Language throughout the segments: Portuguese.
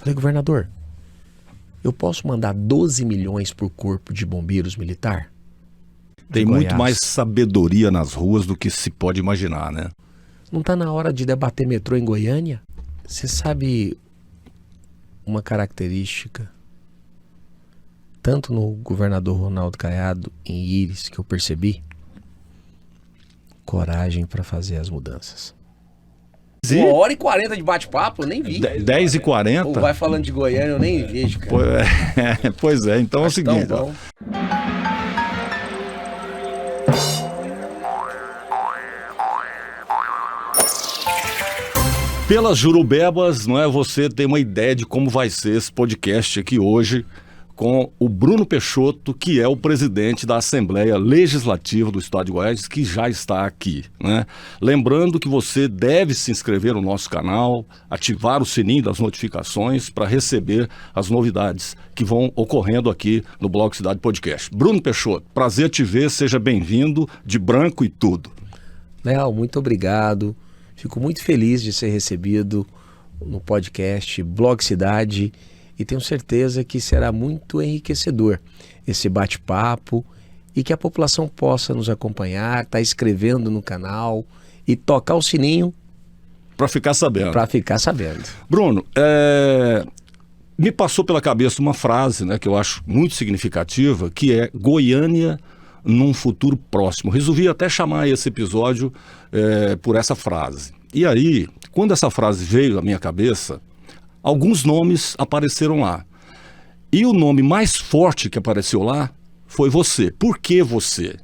Falei, governador, eu posso mandar 12 milhões por corpo de bombeiros militar? Tem muito mais sabedoria nas ruas do que se pode imaginar, né? Não está na hora de debater metrô em Goiânia? Você sabe uma característica, tanto no governador Ronaldo Caiado, em Íris, que eu percebi? Coragem para fazer as mudanças. 1h40 de bate-papo, eu nem vi. 10h40? Ou vai falando de Goiânia, eu nem vejo, cara. Pois é, então é o seguinte. Pelas jurubebas, não é? Você tem uma ideia de como vai ser esse podcast aqui hoje com o Bruno Peixoto, que é o presidente da Assembleia Legislativa do Estado de Goiás, que já está aqui, né? Lembrando que você deve se inscrever no nosso canal, ativar o sininho das notificações para receber as novidades que vão ocorrendo aqui no Blog Cidade Podcast. Bruno Peixoto, prazer te ver, seja bem-vindo, de branco e tudo. Léo, muito obrigado. Fico muito feliz de ser recebido no podcast Blog Cidade e tenho certeza que será muito enriquecedor esse bate-papo e que a população possa nos acompanhar, estar escrevendo no canal e tocar o sininho para ficar sabendo. Bruno, me passou pela cabeça uma frase, né, que eu acho muito significativa, que é Goiânia num futuro próximo. Resolvi até chamar esse episódio por essa frase. E aí, quando essa frase veio à minha cabeça, alguns nomes apareceram lá. E o nome mais forte que apareceu lá foi você. Por que você?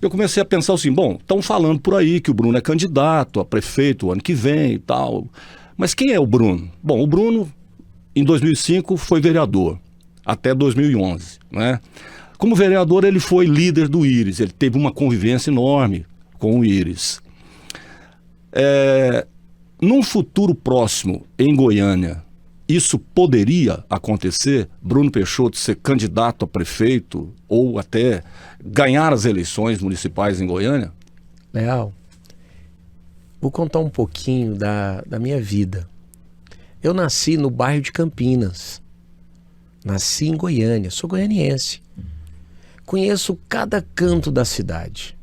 Eu comecei a pensar assim, bom, estão falando por aí que o Bruno é candidato a prefeito o ano que vem e tal. Mas quem é o Bruno? Bom, o Bruno, em 2005, foi vereador, até 2011, né? Como vereador, ele foi líder do Íris, ele teve uma convivência enorme com o Íris. Num futuro próximo, em Goiânia, isso poderia acontecer? Bruno Peixoto ser candidato a prefeito ou até ganhar as eleições municipais em Goiânia? Leal, vou contar um pouquinho da minha vida. Eu nasci no bairro de Campinas. Nasci em Goiânia, sou goianiense. Conheço cada canto da cidade.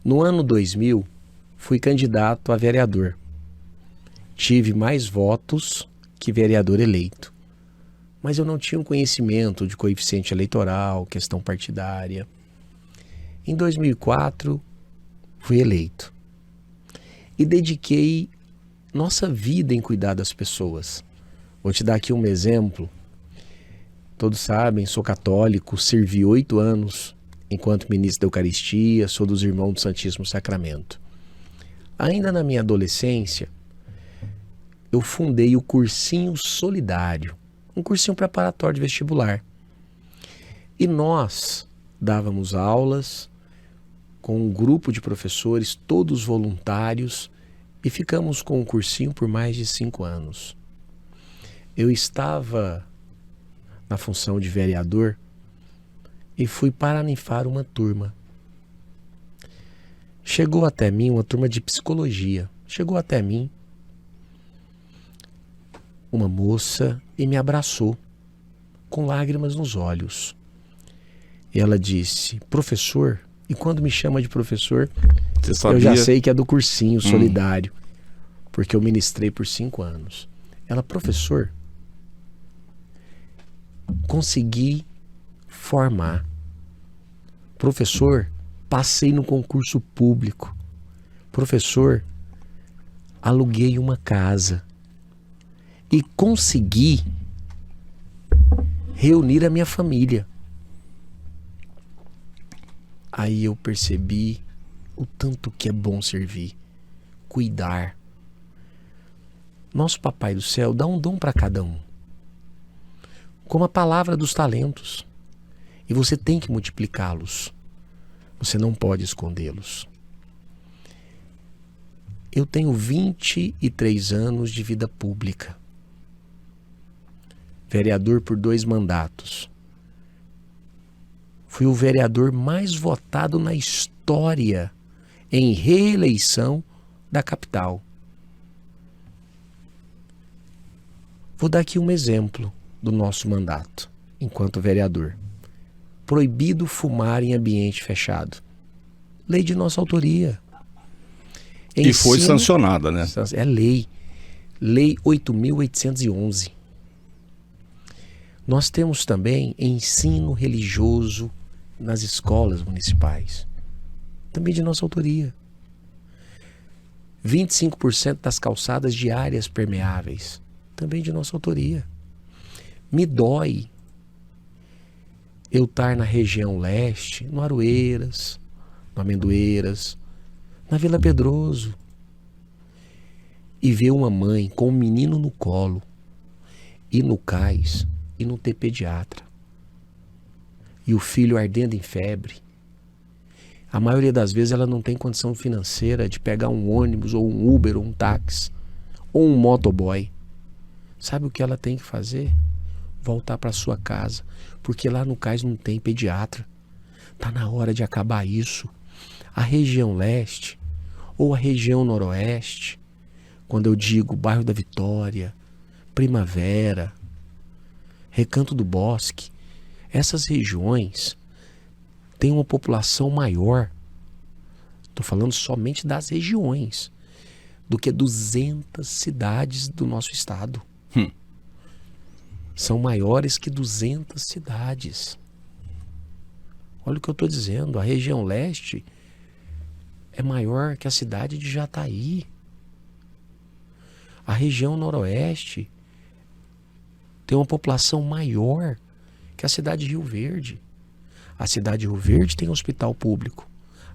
No ano 2000, fui candidato a vereador. Tive mais votos que vereador eleito. Mas eu não tinha um conhecimento de coeficiente eleitoral, questão partidária. Em 2004, fui eleito. E dediquei nossa vida em cuidar das pessoas. Vou te dar aqui um exemplo. Todos sabem, sou católico, servi 8 anos enquanto ministro da Eucaristia, sou dos Irmãos do Santíssimo Sacramento. Ainda na minha adolescência, eu fundei o Cursinho Solidário, um cursinho preparatório de vestibular. E nós dávamos aulas com um grupo de professores, todos voluntários, e ficamos com o cursinho por mais de 5 anos. Eu estava na função de vereador e fui paranifar uma turma. Chegou até mim uma turma de psicologia. Chegou até mim uma moça e me abraçou com lágrimas nos olhos. E ela disse, professor, e quando me chama de professor, eu já sei que é do cursinho solidário, porque eu ministrei por 5 anos. Ela, professor, consegui formar. Professor, passei no concurso público. Professor, aluguei uma casa e consegui reunir a minha família. Aí eu percebi o tanto que é bom servir, cuidar. Nosso Papai do Céu dá um dom para cada um, como a palavra dos talentos, e você tem que multiplicá-los. Você não pode escondê-los. Eu tenho 23 anos de vida pública. Vereador por 2 mandatos. Fui o vereador mais votado na história em reeleição da capital. Vou dar aqui um exemplo do nosso mandato, enquanto vereador. Proibido fumar em ambiente fechado. Lei de nossa autoria. E foi sancionada, né? É lei. Lei 8.811. Nós temos também ensino religioso nas escolas municipais. Também de nossa autoria. 25% das calçadas de áreas permeáveis. Também de nossa autoria. Me dói eu estar na região leste, no Aroeiras, no Amendoeiras, na Vila Pedroso, e ver uma mãe com um menino no colo, ir no cais e não ter pediatra. E o filho ardendo em febre. A maioria das vezes ela não tem condição financeira de pegar um ônibus, ou um Uber, ou um táxi, ou um motoboy. Sabe o que ela tem que fazer? Voltar para sua casa, porque lá no cais não tem pediatra. Tá na hora de acabar isso. A região leste ou a região noroeste, quando eu digo bairro da Vitória, Primavera, Recanto do Bosque, essas regiões têm uma população maior, estou falando somente das regiões, do que 200 cidades do nosso estado. São maiores que 200 cidades. Olha o que eu estou dizendo. A região leste é maior que a cidade de Jataí. A região noroeste tem uma população maior que a cidade de Rio Verde. A cidade de Rio Verde tem um hospital público.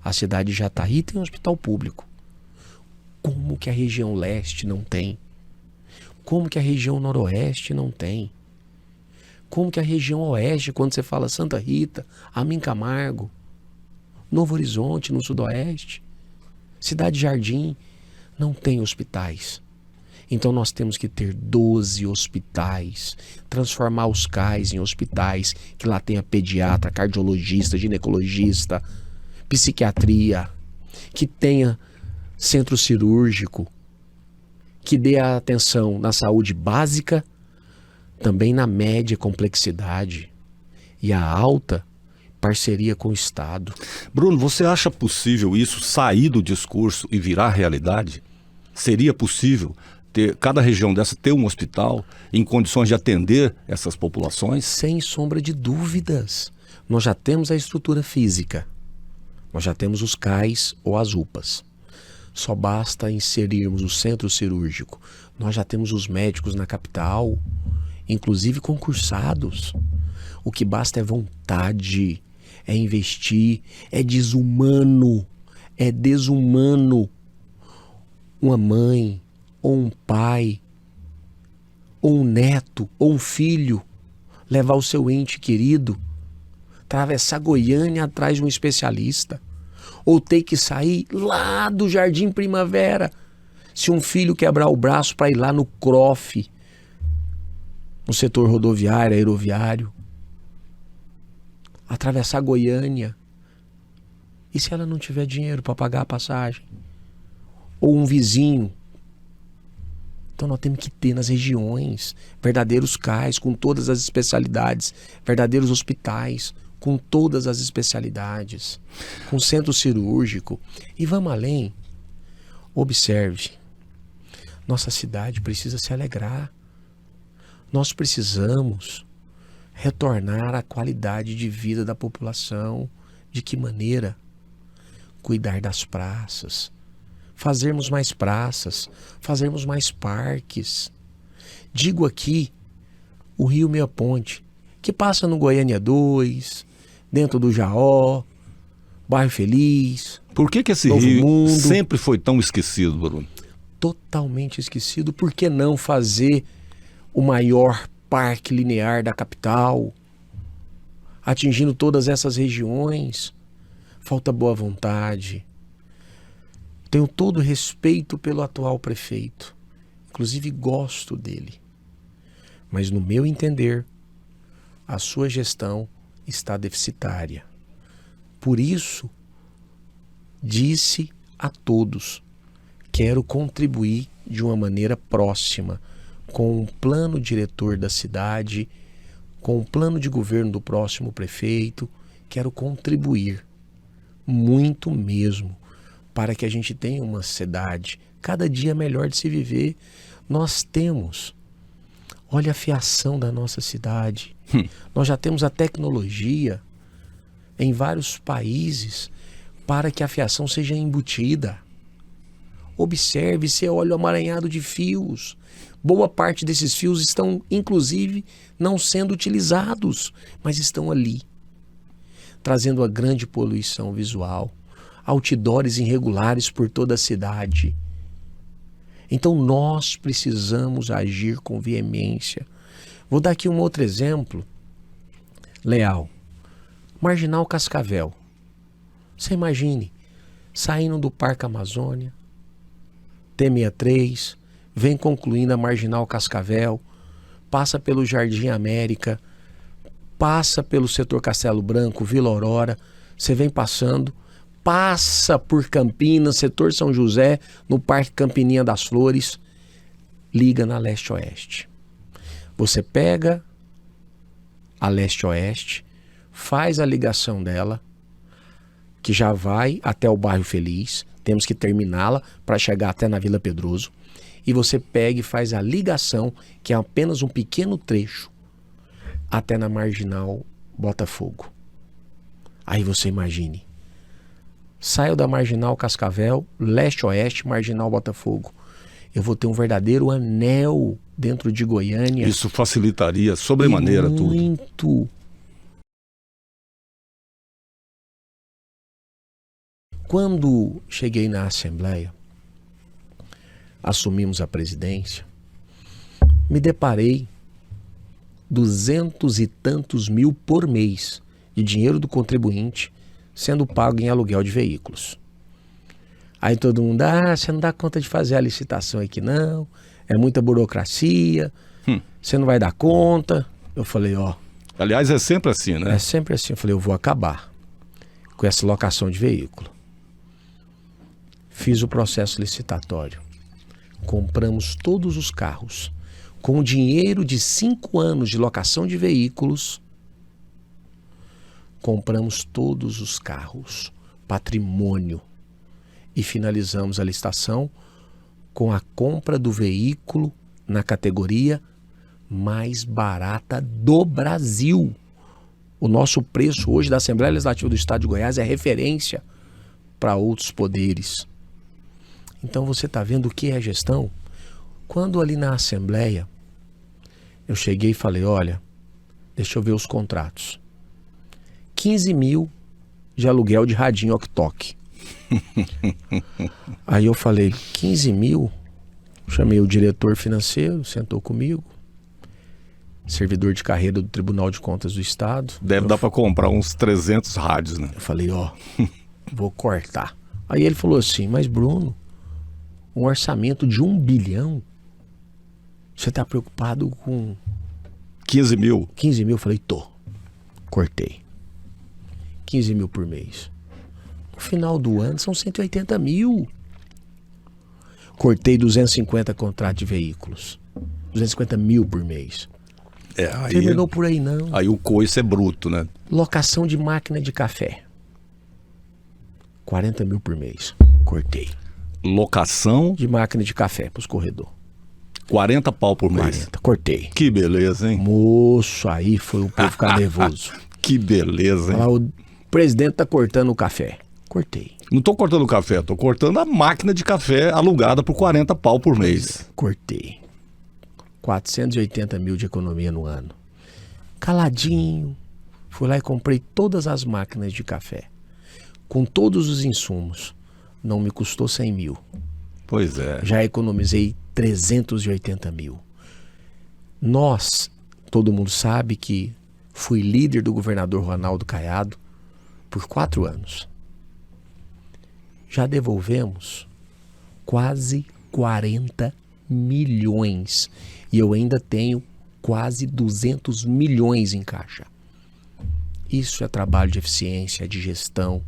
A cidade de Jataí tem um hospital público. Como que a região leste não tem? Como que a região noroeste não tem? Como que a região oeste, quando você fala Santa Rita, Amin Camargo, Novo Horizonte, no sudoeste, Cidade Jardim, não tem hospitais. Então nós temos que ter 12 hospitais, transformar os cais em hospitais, que lá tenha pediatra, cardiologista, ginecologista, psiquiatria, que tenha centro cirúrgico, que dê a atenção na saúde básica, também na média complexidade e a alta parceria com o Estado. Bruno, você acha possível isso sair do discurso e virar realidade? Seria possível ter cada região dessa ter um hospital em condições de atender essas populações? Sem sombra de dúvidas. Nós já temos a estrutura física. Nós já temos os CAIs ou as UPAs. Só basta inserirmos o centro cirúrgico. Nós já temos os médicos na capital, inclusive concursados. O que basta é vontade, é investir, é desumano, uma mãe, ou um pai, ou um neto, ou um filho, levar o seu ente querido, atravessar Goiânia atrás de um especialista, ou ter que sair lá do Jardim Primavera, se um filho quebrar o braço para ir lá no CROF, no setor rodoviário, aeroviário, atravessar Goiânia. E se ela não tiver dinheiro para pagar a passagem? Ou um vizinho? Então nós temos que ter nas regiões verdadeiros CAIs com todas as especialidades, verdadeiros hospitais com todas as especialidades, com centro cirúrgico. E vamos além. Observe, nossa cidade precisa se alegrar. Nós precisamos retornar à qualidade de vida da população. De que maneira? Cuidar das praças, fazermos mais praças, fazermos mais parques. Digo aqui o Rio Meia Ponte, que passa no Goiânia 2, dentro do Jaó, Bairro Feliz. Por que esse rio sempre foi tão esquecido, Bruno? Totalmente esquecido. Por que não fazer o maior parque linear da capital, atingindo todas essas regiões? Falta boa vontade. Tenho todo respeito pelo atual prefeito. Inclusive gosto dele. Mas no meu entender, a sua gestão está deficitária. Por isso, disse a todos: quero contribuir de uma maneira próxima com o plano diretor da cidade, com o plano de governo do próximo prefeito. Quero contribuir muito mesmo para que a gente tenha uma cidade cada dia melhor de se viver. Nós temos, olha a fiação da nossa cidade. Nós já temos a tecnologia em vários países para que a fiação seja embutida. Observe, você olha o amaranhado de fios. Boa parte desses fios estão, inclusive, não sendo utilizados, mas estão ali, trazendo a grande poluição visual, outdoors irregulares por toda a cidade. Então nós precisamos agir com veemência. Vou dar aqui um outro exemplo, Leal. Marginal Cascavel. Você imagine, saindo do Parque Amazônia, T63, vem concluindo a Marginal Cascavel, passa pelo Jardim América, passa pelo setor Castelo Branco, Vila Aurora, você vem passando, passa por Campinas, setor São José, no Parque Campininha das Flores, liga na Leste-Oeste. Você pega a Leste-Oeste, faz a ligação dela, que já vai até o Bairro Feliz, temos que terminá-la para chegar até na Vila Pedroso, e você pega e faz a ligação, que é apenas um pequeno trecho, até na Marginal Botafogo. Aí você imagine, saio da Marginal Cascavel, Leste-Oeste, Marginal Botafogo. Eu vou ter um verdadeiro anel dentro de Goiânia. Isso facilitaria sobremaneira tudo. Muito. Quando cheguei na Assembleia, assumimos a presidência, me deparei 200 e tantos mil por mês de dinheiro do contribuinte sendo pago em aluguel de veículos. Aí todo mundo, você não dá conta de fazer a licitação aqui não, é muita burocracia, você não vai dar conta. Eu falei, Aliás, é sempre assim, né? É sempre assim. Eu falei, eu vou acabar com essa locação de veículo. Fiz o processo licitatório. Compramos todos os carros. Com o dinheiro de 5 anos de locação de veículos, compramos todos os carros, patrimônio, e finalizamos a licitação com a compra do veículo na categoria mais barata do Brasil. O nosso preço hoje da Assembleia Legislativa do Estado de Goiás é referência para outros poderes. Então você está vendo o que é gestão? Quando ali na Assembleia, eu cheguei e falei, olha, deixa eu ver os contratos. 15 mil de aluguel de radinho ok-tok. Aí eu falei, 15 mil? Chamei o diretor financeiro, sentou comigo, servidor de carreira do Tribunal de Contas do Estado. Deve dar para comprar uns 300 rádios, né? Eu falei, vou cortar. Aí ele falou assim, mas Bruno, um orçamento de 1 bilhão, você está preocupado com 15 mil? 15 mil, eu falei, cortei. 15 mil por mês. No final do ano são 180 mil. Cortei 250 contratos de veículos. 250 mil por mês. Aí, terminou por aí não. Aí o coice é bruto, né? Locação de máquina de café. 40 mil por mês. Cortei. Locação de máquina de café para os corredores. 40 pau por mês. 40, cortei. Que beleza, hein? Moço, aí foi o povo ficar nervoso. Que beleza, hein? Falar, o presidente tá cortando o café. Cortei. Não tô cortando o café, tô cortando a máquina de café alugada por 40 pau por mês. Cortei. 480 mil de economia no ano. Caladinho. Fui lá e comprei todas as máquinas de café. Com todos os insumos. Não me custou 100 mil. Pois é. Já economizei 380 mil. Nós, todo mundo sabe que fui líder do governador Ronaldo Caiado por 4 anos. Já devolvemos quase 40 milhões. E eu ainda tenho quase 200 milhões em caixa. Isso é trabalho de eficiência, de gestão.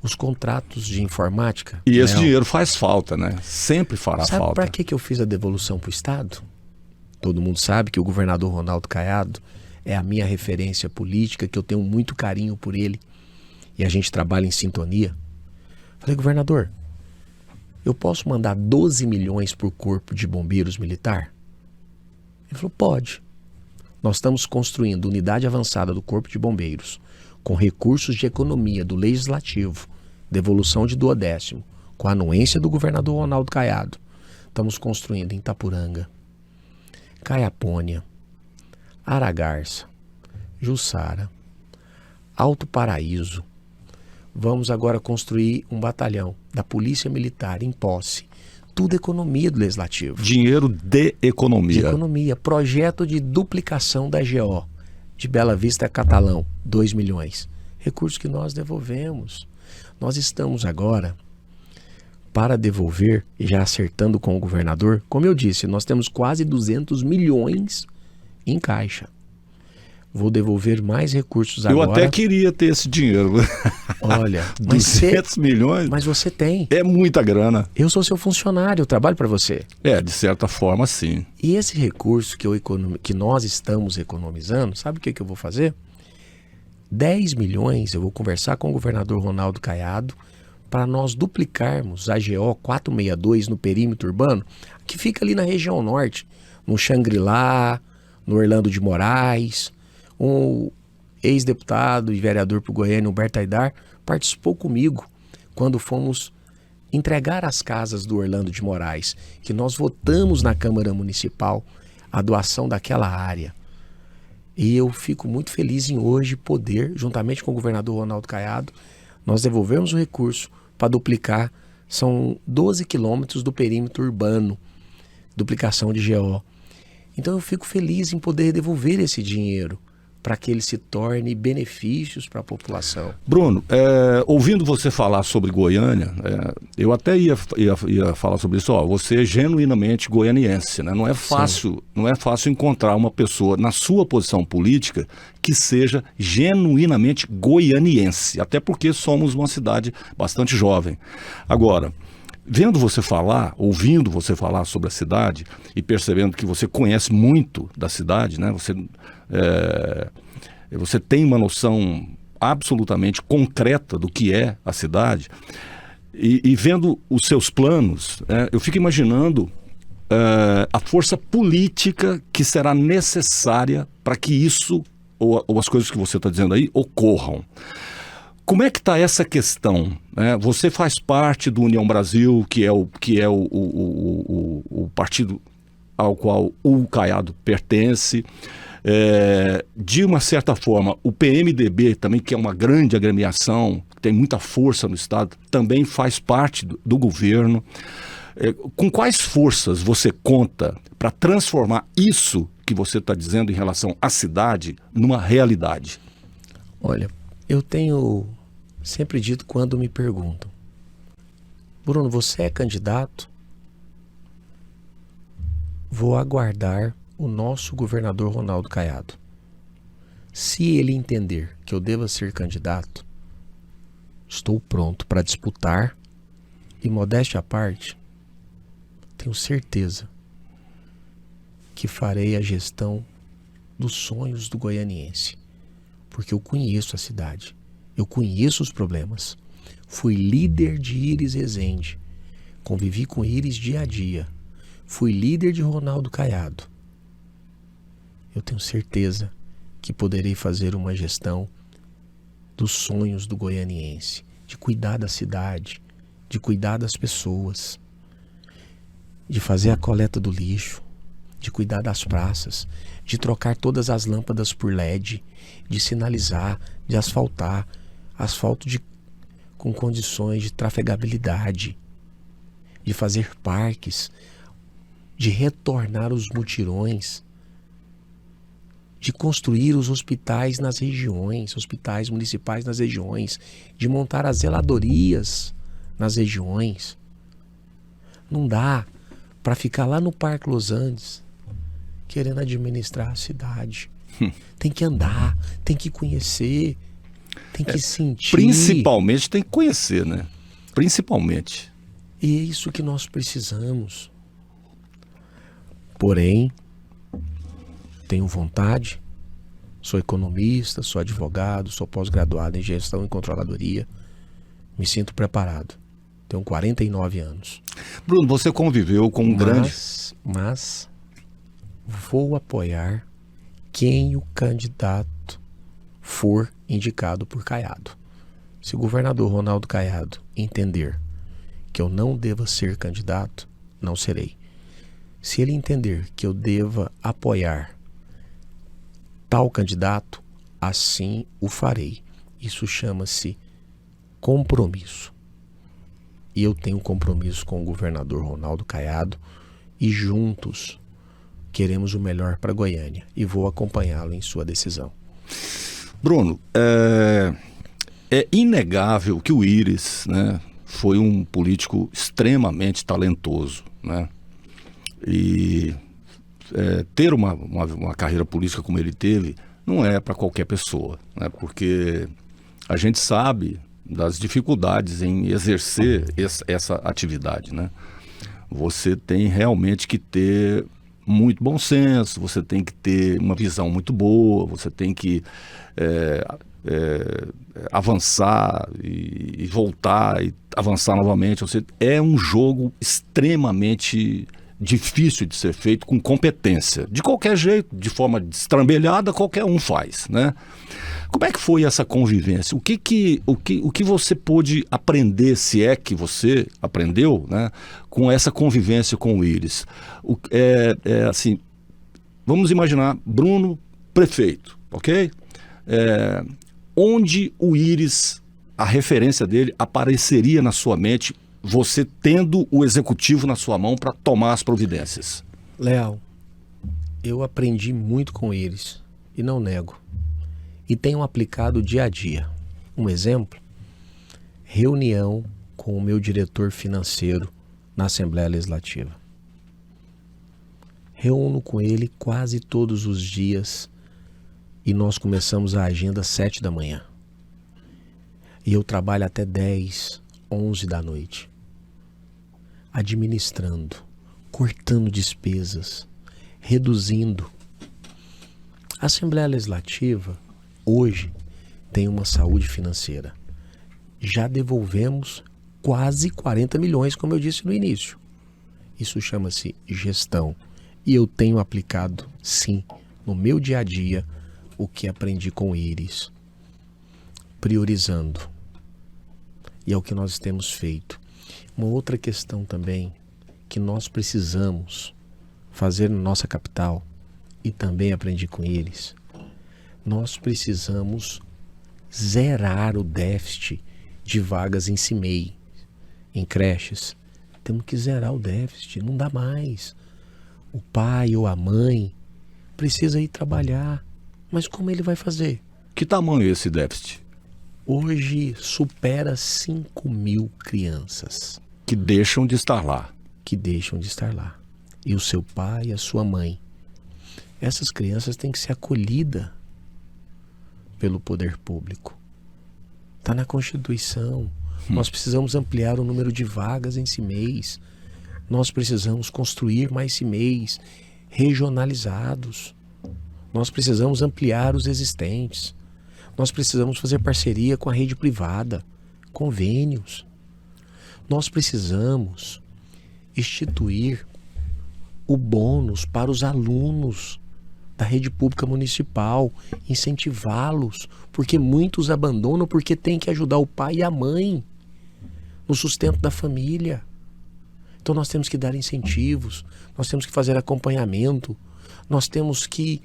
Os contratos de informática. E esse dinheiro faz falta, né? Sempre fará falta. Sabe para que eu fiz a devolução para o Estado? Todo mundo sabe que o governador Ronaldo Caiado é a minha referência política, que eu tenho muito carinho por ele. E a gente trabalha em sintonia. Falei, governador, eu posso mandar 12 milhões por corpo de bombeiros militar? Ele falou, pode. Nós estamos construindo unidade avançada do corpo de bombeiros, com recursos de economia do legislativo, devolução de 12º, com a anuência do governador Ronaldo Caiado. Estamos construindo em Itapuranga, Caiapônia, Aragarça, Jussara, Alto Paraíso. Vamos agora construir um batalhão da Polícia Militar em Posse. Tudo economia do Legislativo. Dinheiro de economia. De economia. Projeto de duplicação da GO, de Bela Vista a Catalão, 2 milhões. Recursos que nós devolvemos. Nós estamos agora para devolver, e já acertando com o governador, como eu disse, nós temos quase 200 milhões em caixa. Vou devolver mais recursos agora. Eu até queria ter esse dinheiro. Olha, 200 milhões? Mas você tem. É muita grana. Eu sou seu funcionário, eu trabalho para você. De certa forma, sim. E esse recurso que nós estamos economizando, sabe o que eu vou fazer? 10 milhões eu vou conversar com o governador Ronaldo Caiado para nós duplicarmos a GO 462 no perímetro urbano, que fica ali na região norte, no Xangri-Lá, no Orlando de Moraes. Um ex-deputado e vereador por Goiânia, Humberto Aidar, participou comigo quando fomos entregar as casas do Orlando de Moraes, que nós votamos na Câmara Municipal a doação daquela área. E eu fico muito feliz em hoje poder, juntamente com o governador Ronaldo Caiado, nós devolvemos o recurso para duplicar, são 12 quilômetros do perímetro urbano, duplicação de GO. Então eu fico feliz em poder devolver esse dinheiro para que ele se torne benefícios para a população. Bruno, ouvindo você falar sobre Goiânia, eu até ia falar sobre isso. Você é genuinamente goianiense, né? Não é fácil encontrar uma pessoa na sua posição política que seja genuinamente goianiense, até porque somos uma cidade bastante jovem. Agora, vendo você falar, ouvindo você falar sobre a cidade e percebendo que você conhece muito da cidade, né? Você tem uma noção absolutamente concreta do que é a cidade e vendo os seus planos, eu fico imaginando a força política que será necessária para que isso, ou as coisas que você está dizendo aí, ocorram. Como é que está essa questão? Você faz parte do União Brasil, que é o partido ao qual o Caiado pertence. De uma certa forma, o PMDB também, que é uma grande agremiação, tem muita força no Estado, também faz parte do governo. Com quais forças você conta para transformar isso que você está dizendo em relação à cidade numa realidade? Olha, eu tenho sempre dito quando me perguntam, Bruno, você é candidato? Vou aguardar o nosso governador Ronaldo Caiado. Se ele entender que eu deva ser candidato, estou pronto para disputar e, modéstia à parte, tenho certeza que farei a gestão dos sonhos do goianiense, porque eu conheço a cidade, eu conheço os problemas. Fui líder de Iris Rezende, convivi com Iris dia a dia, fui líder de Ronaldo Caiado. Eu tenho certeza que poderei fazer uma gestão dos sonhos do goianiense, de cuidar da cidade, de cuidar das pessoas, de fazer a coleta do lixo, de cuidar das praças, de trocar todas as lâmpadas por LED, de sinalizar, de asfaltar, asfalto com condições de trafegabilidade, de fazer parques, de retornar os mutirões, de construir os hospitais nas regiões, hospitais municipais nas regiões, de montar as zeladorias nas regiões. Não dá para ficar lá no Parque Los Andes querendo administrar a cidade. Tem que andar, tem que conhecer, tem que sentir. Principalmente tem que conhecer, né? Principalmente. E é isso que nós precisamos. Porém, Tenho vontade, sou economista, sou advogado, sou pós-graduado em gestão e controladoria. Me sinto preparado. Tenho 49 anos. Bruno, você conviveu com um grande... Mas vou apoiar quem o candidato for indicado por Caiado. Se o governador Ronaldo Caiado entender que eu não deva ser candidato, não serei. Se ele entender que eu deva apoiar tal candidato, assim o farei. Isso chama-se compromisso. E eu tenho compromisso com o governador Ronaldo Caiado e juntos queremos o melhor para Goiânia e vou acompanhá-lo em sua decisão. Bruno, é inegável que o Íris, né, foi um político extremamente talentoso, né? E ter uma carreira política como ele teve não é para qualquer pessoa, né? Porque a gente sabe das dificuldades em exercer essa atividade, né? Você tem realmente que ter muito bom senso, você tem que ter uma visão muito boa, você tem que avançar e voltar e avançar novamente. É um jogo extremamente difícil de ser feito com competência. De qualquer jeito, de forma destrambelhada, qualquer um faz, né? Como é que foi essa convivência? O que você pôde aprender, se é que você aprendeu, né, com essa convivência com o Íris? Assim, vamos imaginar Bruno prefeito, ok? Onde o Íris, a referência dele, apareceria na sua mente, você tendo o executivo na sua mão para tomar as providências? Leal, eu aprendi muito com o Íris e não nego. E tenho aplicado dia a dia. Um exemplo, reunião com o meu diretor financeiro na Assembleia Legislativa. Reúno com ele quase todos os dias e nós começamos a agenda às 7 da manhã. E eu trabalho até 10, 11 da noite. Administrando, cortando despesas, reduzindo. A Assembleia Legislativa hoje tem uma saúde financeira. Já devolvemos quase 40 milhões, como eu disse no início. Isso chama-se gestão. E eu tenho aplicado, sim, no meu dia a dia, o que aprendi com o Íris. Priorizando. E é o que nós temos feito. Uma outra questão também que nós precisamos fazer na nossa capital, e também aprendi com eles, nós precisamos zerar o déficit de vagas em CIMEI, em creches. Temos que zerar o déficit, não dá mais. O pai ou a mãe precisa ir trabalhar, mas como ele vai fazer? Que tamanho é esse déficit? Hoje supera 5 mil crianças. Que deixam de estar lá. Que deixam de estar lá. E o seu pai e a sua mãe. Essas crianças têm que ser acolhidas pelo poder público. Está na Constituição. Nós precisamos ampliar o número de vagas em CIMEIs. Nós precisamos construir mais CIMEIs regionalizados. Nós precisamos ampliar os existentes. Nós precisamos fazer parceria com a rede privada, convênios. Nós precisamos instituir o bônus para os alunos da rede pública municipal, incentivá-los, porque muitos abandonam porque tem que ajudar o pai e a mãe no sustento da família. Então nós temos que dar incentivos, nós temos que fazer acompanhamento, nós temos que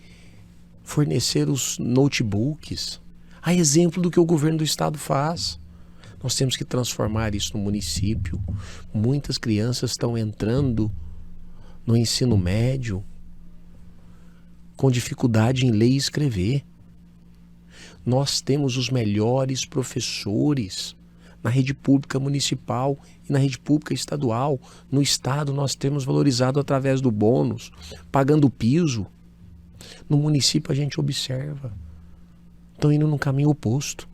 fornecer os notebooks, a exemplo do que o governo do estado faz. Nós temos que transformar isso no município. Muitas crianças estão entrando no ensino médio com dificuldade em ler e escrever. Nós temos os melhores professores na rede pública municipal e na rede pública estadual. No estado nós temos valorizado através do bônus, pagando o piso. No município a gente observa. Estão indo num caminho oposto.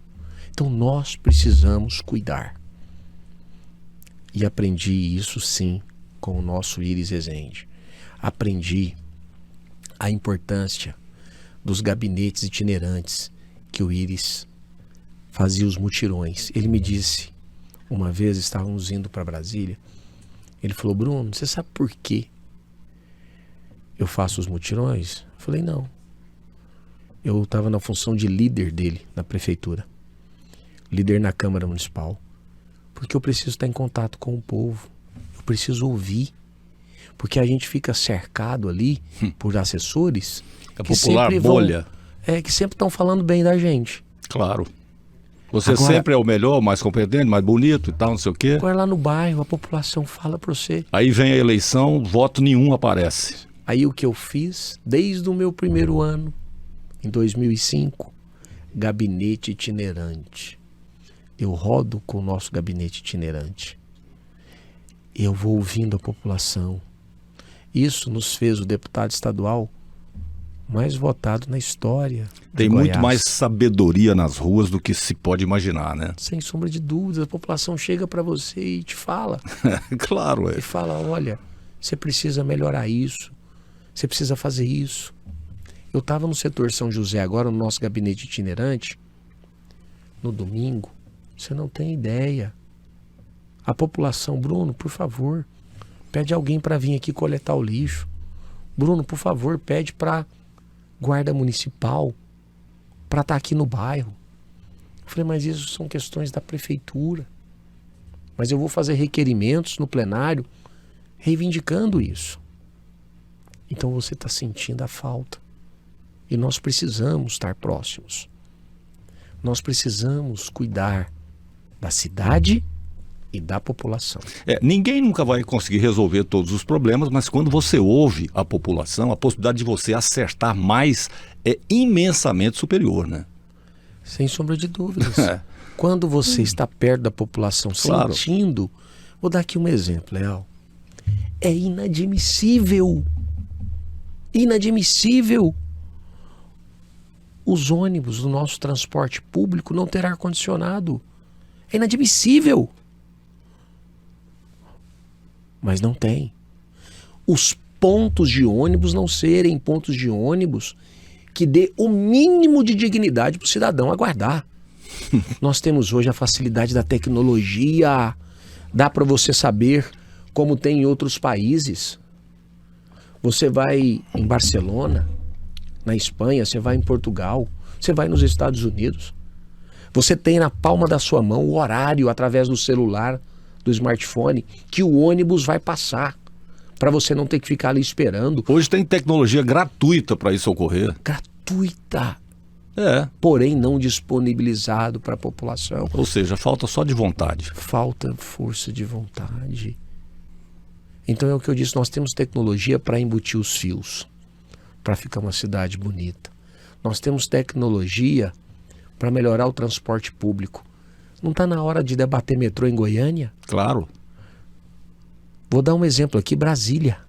Então nós precisamos cuidar. E aprendi isso sim com o nosso Íris Rezende. Aprendi a importância dos gabinetes itinerantes que o Íris fazia os mutirões. Ele me disse, uma vez estávamos indo para Brasília, ele falou: Bruno, você sabe por quê eu faço os mutirões? Eu falei: não. Eu estava na função de líder dele na prefeitura, líder na Câmara Municipal, porque eu preciso estar em contato com o povo, eu preciso ouvir, porque a gente fica cercado ali por assessores, a popular bolha, que sempre estão falando bem da gente. Claro. Você agora, sempre é o melhor, mais competente, mais bonito e tal, não sei o quê. Agora lá no bairro a população fala para você. Aí vem a eleição, voto nenhum aparece. Aí o que eu fiz, desde o meu primeiro ano, em 2005, gabinete itinerante. Eu rodo com o nosso gabinete itinerante. Eu vou ouvindo a população. Isso nos fez o deputado estadual mais votado na história. Tem muito mais sabedoria nas ruas do que se pode imaginar, né? Sem sombra de dúvidas, a população chega para você e te fala. Claro, é. E fala: olha, você precisa melhorar isso, você precisa fazer isso. Eu estava no setor São José agora, no nosso gabinete itinerante, no domingo, você não tem ideia. A população: Bruno, por favor, pede alguém para vir aqui coletar o lixo. Bruno, por favor, pede para guarda municipal para estar aqui no bairro. Eu falei: mas isso são questões da prefeitura. Mas eu vou fazer requerimentos no plenário reivindicando isso. Então você está sentindo a falta. E nós precisamos estar próximos. Nós precisamos cuidar da cidade e da população. Ninguém nunca vai conseguir resolver todos os problemas, mas quando você ouve a população, a possibilidade de você acertar mais é imensamente superior, né? Sem sombra de dúvidas. Quando você está perto da população, claro, sentindo... Vou dar aqui um exemplo, Léo. É inadmissível os ônibus do nosso transporte público não ter ar-condicionado. É inadmissível. Mas não tem. Os pontos de ônibus não serem pontos de ônibus que dê o mínimo de dignidade para o cidadão aguardar. Nós temos hoje a facilidade da tecnologia. Dá para você saber como tem em outros países. Você vai em Barcelona, na Espanha, você vai em Portugal, você vai nos Estados Unidos. Você tem na palma da sua mão o horário através do celular, do smartphone, que o ônibus vai passar, para você não ter que ficar ali esperando. Hoje tem tecnologia gratuita para isso ocorrer. Gratuita. Porém não disponibilizado para a população. Ou seja, falta só de vontade. Falta força de vontade. Então é o que eu disse, nós temos tecnologia para embutir os fios, para ficar uma cidade bonita. Nós temos tecnologia para melhorar o transporte público. Não está na hora de debater metrô em Goiânia? Claro. Vou dar um exemplo aqui, Brasília.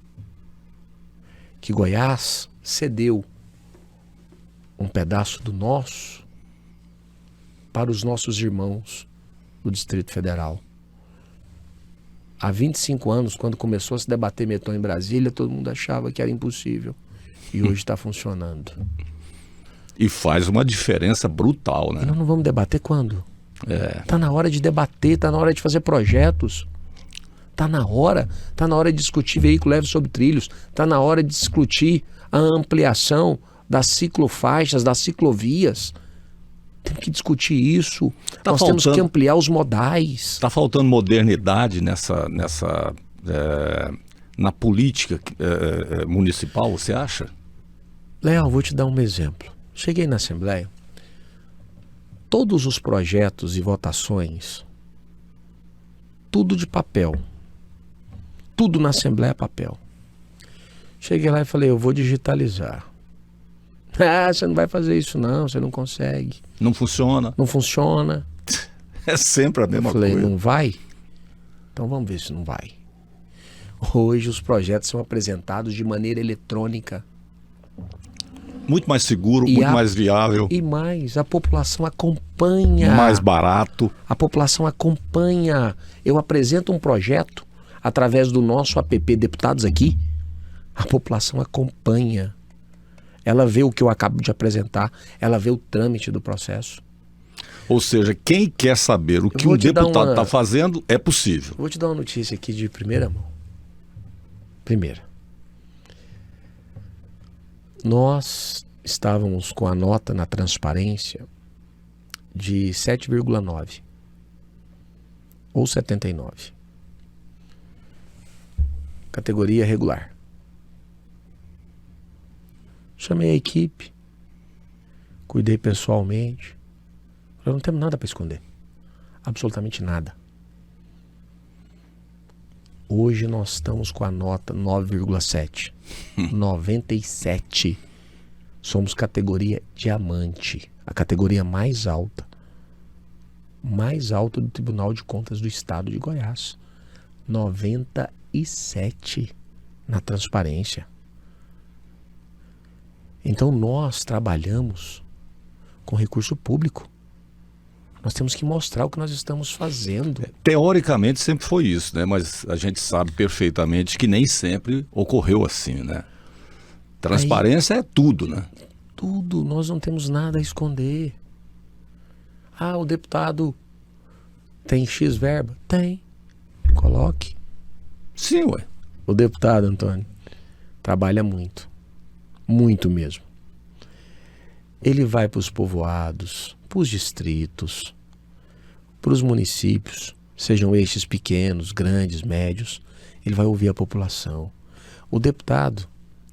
Que Goiás cedeu um pedaço do nosso para os nossos irmãos do Distrito Federal. Há 25 anos, quando começou a se debater metrô em Brasília, todo mundo achava que era impossível. E hoje está funcionando. E faz uma diferença brutal, né? E nós não vamos debater quando? Está na hora de debater, está na hora de fazer projetos. Está na hora de discutir veículo leve sobre trilhos, está na hora de discutir a ampliação das ciclofaixas, das ciclovias. Temos que discutir isso. Nós temos que ampliar os modais. Está faltando modernidade na política municipal, você acha? Léo, vou te dar um exemplo. Cheguei na Assembleia, todos os projetos e votações, tudo de papel. Tudo na Assembleia é papel. Cheguei lá e falei: eu vou digitalizar. Ah, você não vai fazer isso não, você não consegue. Não funciona. Não funciona. É sempre a mesma coisa. Falei: não vai? Então vamos ver se não vai. Hoje os projetos são apresentados de maneira eletrônica. Muito mais seguro, muito mais viável. E mais, a população acompanha. Mais barato. A população acompanha. Eu apresento um projeto através do nosso app Deputados Aqui. A população acompanha. ela vê o que eu acabo de apresentar, ela vê o trâmite do processo. Ou seja, quem quer saber o que um deputado está fazendo, é possível. Vou te dar uma notícia aqui de primeira mão. Primeira. Nós estávamos com a nota na transparência de 7,9 ou 79. Categoria regular. Chamei a equipe, cuidei pessoalmente. Eu não temos nada para esconder. Absolutamente nada. Hoje nós estamos com a nota 9,7. 97. Somos categoria diamante. A categoria mais alta. Mais alta do Tribunal de Contas do Estado de Goiás. 97 na transparência. Então nós trabalhamos com recurso público. Nós temos que mostrar o que nós estamos fazendo. Teoricamente sempre foi isso, né? Mas a gente sabe perfeitamente que nem sempre ocorreu assim, né? Transparência é tudo, né? Tudo, nós não temos nada a esconder. Ah, o deputado tem X verba? Tem. Coloque. Sim, ué. O deputado, Antônio, trabalha muito. Muito mesmo. Ele vai para os povoados, para os distritos, para os municípios, sejam estes pequenos, grandes, médios, ele vai ouvir a população. O deputado,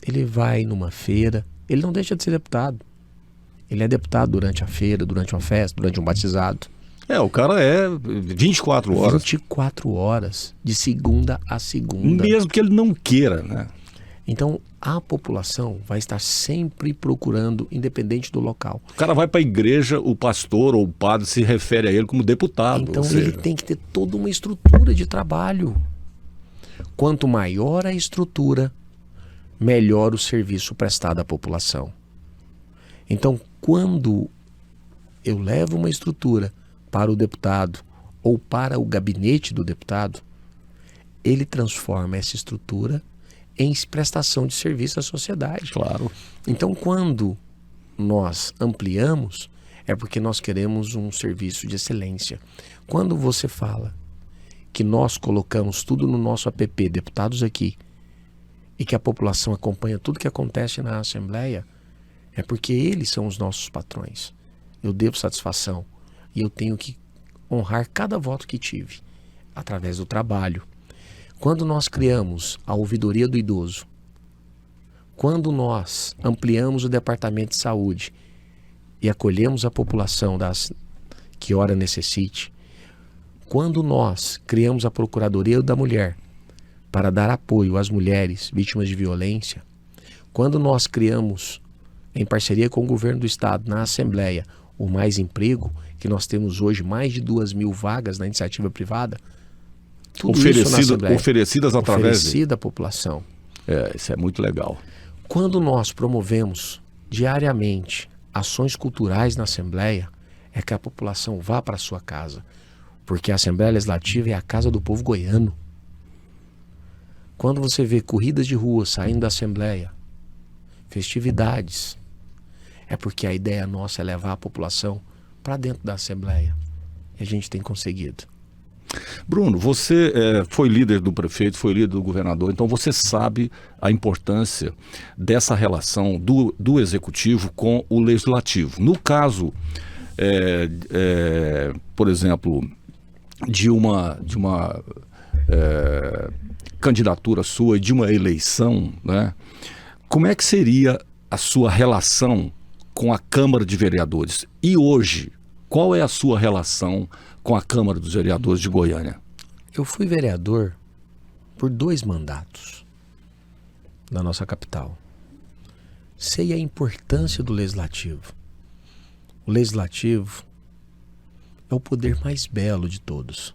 ele vai numa feira, ele não deixa de ser deputado. Ele é deputado durante a feira, durante uma festa, durante um batizado. O cara é 24 horas. 24 horas, de segunda a segunda. Mesmo que ele não queira, né? Então, a população vai estar sempre procurando, independente do local. O cara vai para a igreja, o pastor ou o padre se refere a ele como deputado. Então, ele tem que ter toda uma estrutura de trabalho. Quanto maior a estrutura, melhor o serviço prestado à população. Então, quando eu levo uma estrutura para o deputado ou para o gabinete do deputado, ele transforma essa estrutura em prestação de serviço à sociedade. Claro. Então, quando nós ampliamos, é porque nós queremos um serviço de excelência. Quando você fala que nós colocamos tudo no nosso app, deputados aqui, e que a população acompanha tudo que acontece na Assembleia, é porque eles são os nossos patrões. Eu devo satisfação e eu tenho que honrar cada voto que tive, através do trabalho. Quando nós criamos a ouvidoria do idoso, quando nós ampliamos o departamento de saúde e acolhemos a população que ora necessite, quando nós criamos a Procuradoria da Mulher para dar apoio às mulheres vítimas de violência, quando nós criamos, em parceria com o governo do estado, na Assembleia, o Mais Emprego, que nós temos hoje mais de 2.000 vagas na iniciativa privada, tudo oferecidas através oferecida à população. Isso é muito legal. Quando nós promovemos diariamente ações culturais na Assembleia, é que a população vá para a sua casa, porque a Assembleia Legislativa é a casa do povo goiano. Quando você vê corridas de rua saindo da Assembleia, festividades, é porque a ideia nossa é levar a população para dentro da Assembleia. E a gente tem conseguido. Bruno, você foi líder do prefeito, foi líder do governador, então você sabe a importância dessa relação do executivo com o legislativo. No caso, por exemplo, de uma candidatura sua, de uma eleição, né? Como é que seria a sua relação com a Câmara de Vereadores? E hoje, qual é a sua relação com a Câmara dos Vereadores de Goiânia? Eu fui vereador por 2 mandatos na nossa capital. Sei a importância do Legislativo. O Legislativo é o poder mais belo de todos.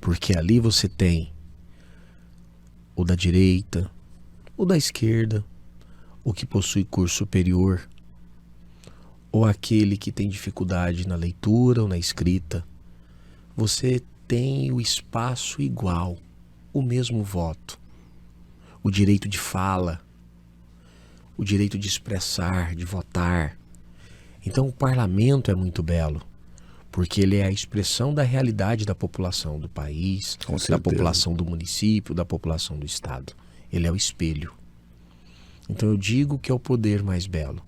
Porque ali você tem o da direita, o da esquerda, o que possui curso superior, ou aquele que tem dificuldade na leitura ou na escrita. Você tem o espaço igual, o mesmo voto, o direito de fala, o direito de expressar, de votar. Então o parlamento é muito belo, porque ele é a expressão da realidade da população do país, da população do município, da população do estado. Ele é o espelho. Então eu digo que é o poder mais belo.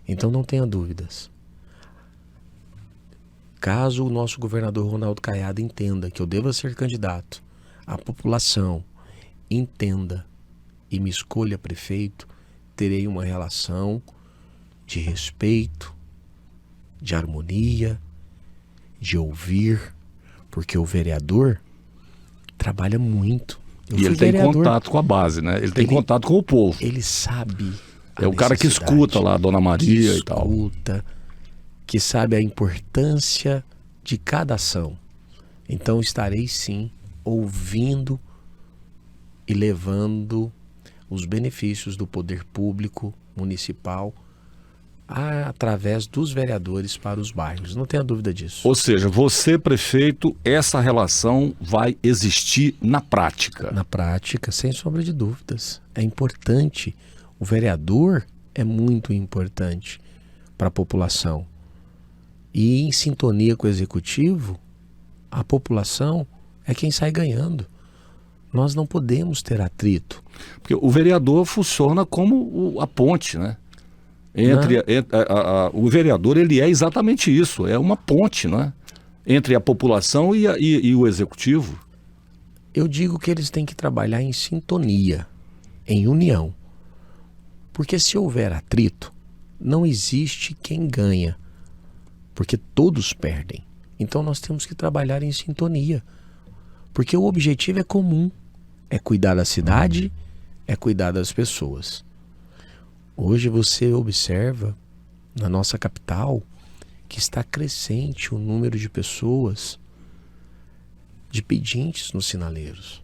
Então não tenha dúvidas. Caso o nosso governador Ronaldo Caiado entenda que eu deva ser candidato, a população entenda e me escolha prefeito, terei uma relação de respeito, de harmonia, de ouvir, porque o vereador trabalha muito. E ele tem contato com a base, né? Ele tem contato com o povo. Ele sabe É o cara que escuta lá a Dona Maria e tal. Que sabe a importância de cada ação. Então estarei sim ouvindo e levando os benefícios do poder público municipal através dos vereadores para os bairros. Não tenha dúvida disso. Ou seja, você, prefeito, essa relação vai existir na prática. Na prática, sem sombra de dúvidas. É importante. O vereador é muito importante para a população. E em sintonia com o executivo, a população é quem sai ganhando. Nós não podemos ter atrito. Porque o vereador funciona como a ponte, né? O vereador, ele é exatamente isso, é uma ponte, né? Entre a população e o executivo. Eu digo que eles têm que trabalhar em sintonia, em união. Porque se houver atrito, não existe quem ganha, porque todos perdem. Então nós temos que trabalhar em sintonia, porque o objetivo é comum, é cuidar da cidade, é cuidar das pessoas. Hoje você observa na nossa capital que está crescente o número de pessoas, de pedintes nos sinaleiros.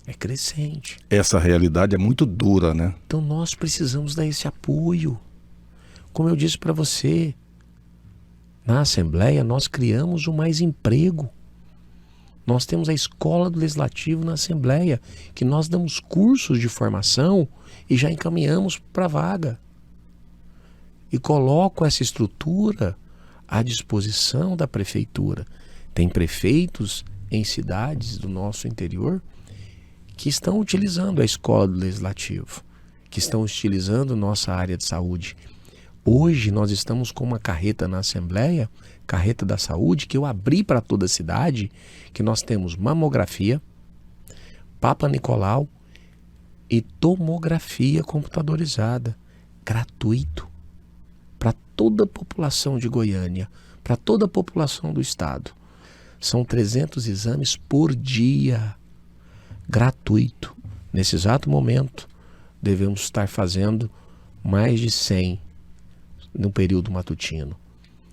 É crescente. Essa realidade é muito dura, né? Então nós precisamos dar esse apoio. Como eu disse para você, na Assembleia nós criamos o Mais Emprego. Nós temos a Escola do Legislativo na Assembleia, que nós damos cursos de formação e já encaminhamos para a vaga. E coloco essa estrutura à disposição da prefeitura. Tem prefeitos em cidades do nosso interior que estão utilizando a Escola do Legislativo, que estão utilizando nossa área de saúde. Hoje nós estamos com uma carreta na Assembleia, carreta da saúde, que eu abri para toda a cidade, que nós temos mamografia, Papa Nicolau e tomografia computadorizada, gratuito, para toda a população de Goiânia, para toda a população do estado. São 300 exames por dia, gratuito. Nesse exato momento, devemos estar fazendo mais de 100 no período matutino.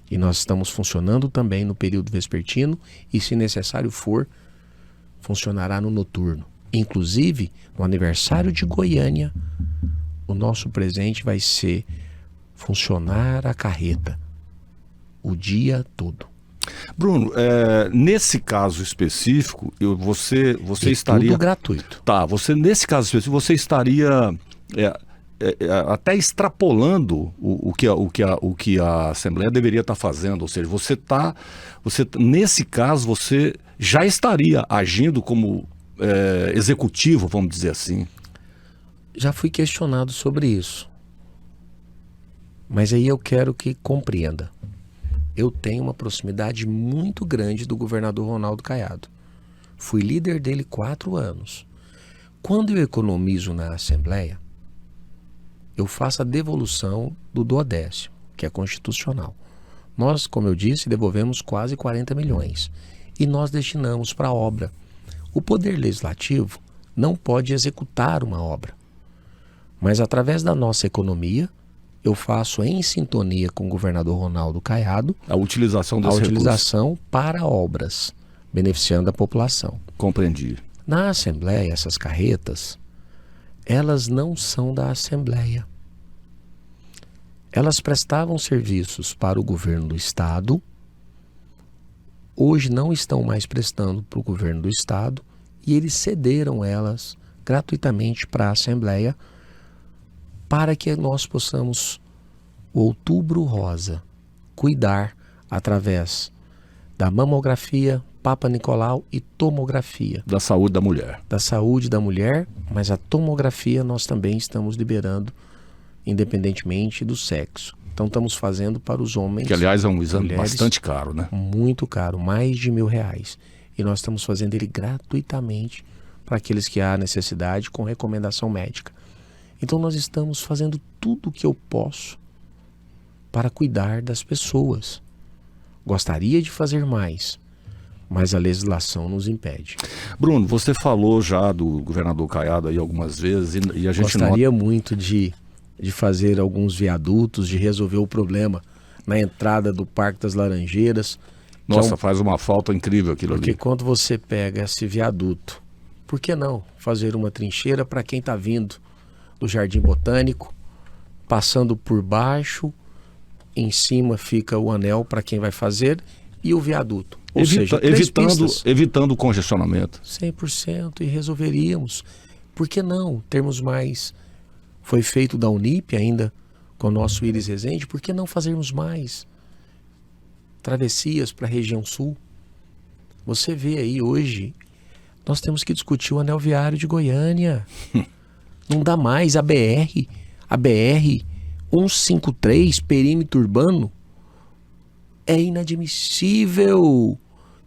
E nós estamos funcionando também no período vespertino e, se necessário for, funcionará no noturno. Inclusive, no aniversário de Goiânia, o nosso presente vai ser funcionar a carreta o dia todo. Bruno, nesse caso específico, você estaria... Tudo gratuito. Tá, nesse caso específico, você estaria... até extrapolando o que a Assembleia deveria estar fazendo, ou seja, nesse caso você já estaria agindo como executivo, vamos dizer assim. Já fui questionado sobre isso, mas aí eu quero que compreenda. Eu tenho uma proximidade muito grande do governador Ronaldo Caiado. Fui líder dele 4 anos. Quando eu economizo na Assembleia, eu faço a devolução do duodécimo, que é constitucional. Nós, como eu disse, devolvemos quase 40 milhões. E nós destinamos para a obra. O Poder Legislativo não pode executar uma obra. Mas através da nossa economia, eu faço em sintonia com o governador Ronaldo Caiado a utilização desse recurso para obras, beneficiando a população. Compreendi. Na Assembleia, essas carretas, elas não são da Assembleia. Elas prestavam serviços para o governo do estado, hoje não estão mais prestando para o governo do estado e eles cederam elas gratuitamente para a Assembleia para que nós possamos, o Outubro Rosa, cuidar através da mamografia, Papa Nicolau e tomografia. Da saúde da mulher. Da saúde da mulher, mas a tomografia nós também estamos liberando, independentemente do sexo. Então estamos fazendo para os homens. Que aliás é um exame bastante caro, né? Muito caro, mais de R$1.000. E nós estamos fazendo ele gratuitamente para aqueles que há necessidade, com recomendação médica. Então nós estamos fazendo tudo o que eu posso para cuidar das pessoas. Gostaria de fazer mais, mas a legislação nos impede. Bruno, você falou já do governador Caiado aí algumas vezes e a gente gostaria muito de fazer alguns viadutos, de resolver o problema na entrada do Parque das Laranjeiras. Nossa, faz uma falta incrível aquilo ali. Porque quando você pega esse viaduto, por que não fazer uma trincheira para quem está vindo do Jardim Botânico, passando por baixo, em cima fica o anel para quem vai fazer e o viaduto. Ou seja, evitando o congestionamento. 100% e resolveríamos. Por que não termos mais? Foi feito da Unip ainda com o nosso Iris Rezende, por que não fazermos mais travessias para a região sul? Você vê aí hoje, nós temos que discutir o anel viário de Goiânia. Não dá mais a BR 153, perímetro urbano, é inadmissível.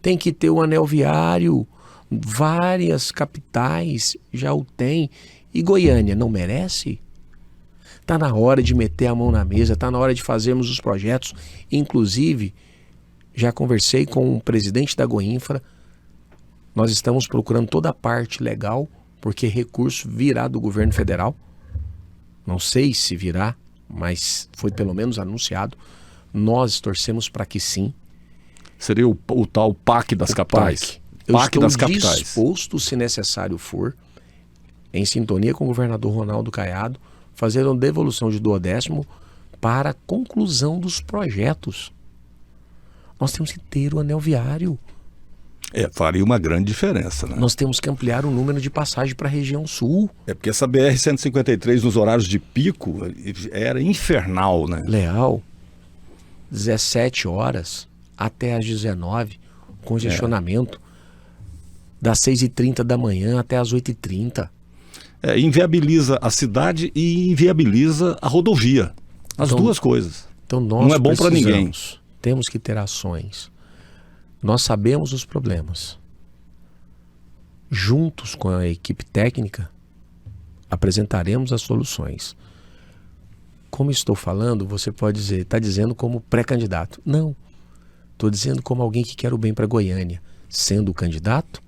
Tem que ter o anel viário. Várias capitais já o têm. E Goiânia não merece? Está na hora de meter a mão na mesa, está na hora de fazermos os projetos. Inclusive, já conversei com o presidente da Goinfra. Nós estamos procurando toda a parte legal, porque recurso virá do governo federal. Não sei se virá, mas foi pelo menos anunciado. Nós torcemos para que sim. Seria o tal PAC das capitais. PAC das capitais. Eu estou disposto, se necessário for, em sintonia com o governador Ronaldo Caiado, fazer uma devolução de 1/10 para a conclusão dos projetos. Nós temos que ter o anel viário. Faria uma grande diferença, né? Nós temos que ampliar o número de passagem para a região sul. Porque essa BR-153 nos horários de pico era infernal, né? Leal, 17 horas até às 19, congestionamento das 6h30 da manhã até às 8h30. Inviabiliza a cidade e inviabiliza a rodovia. As duas coisas. Então nós não é bom para ninguém. Temos que ter ações. Nós sabemos os problemas. Juntos com a equipe técnica, apresentaremos as soluções. Como estou falando, você pode dizer, está dizendo como pré-candidato. Não. Estou dizendo como alguém que quer o bem para Goiânia, sendo o candidato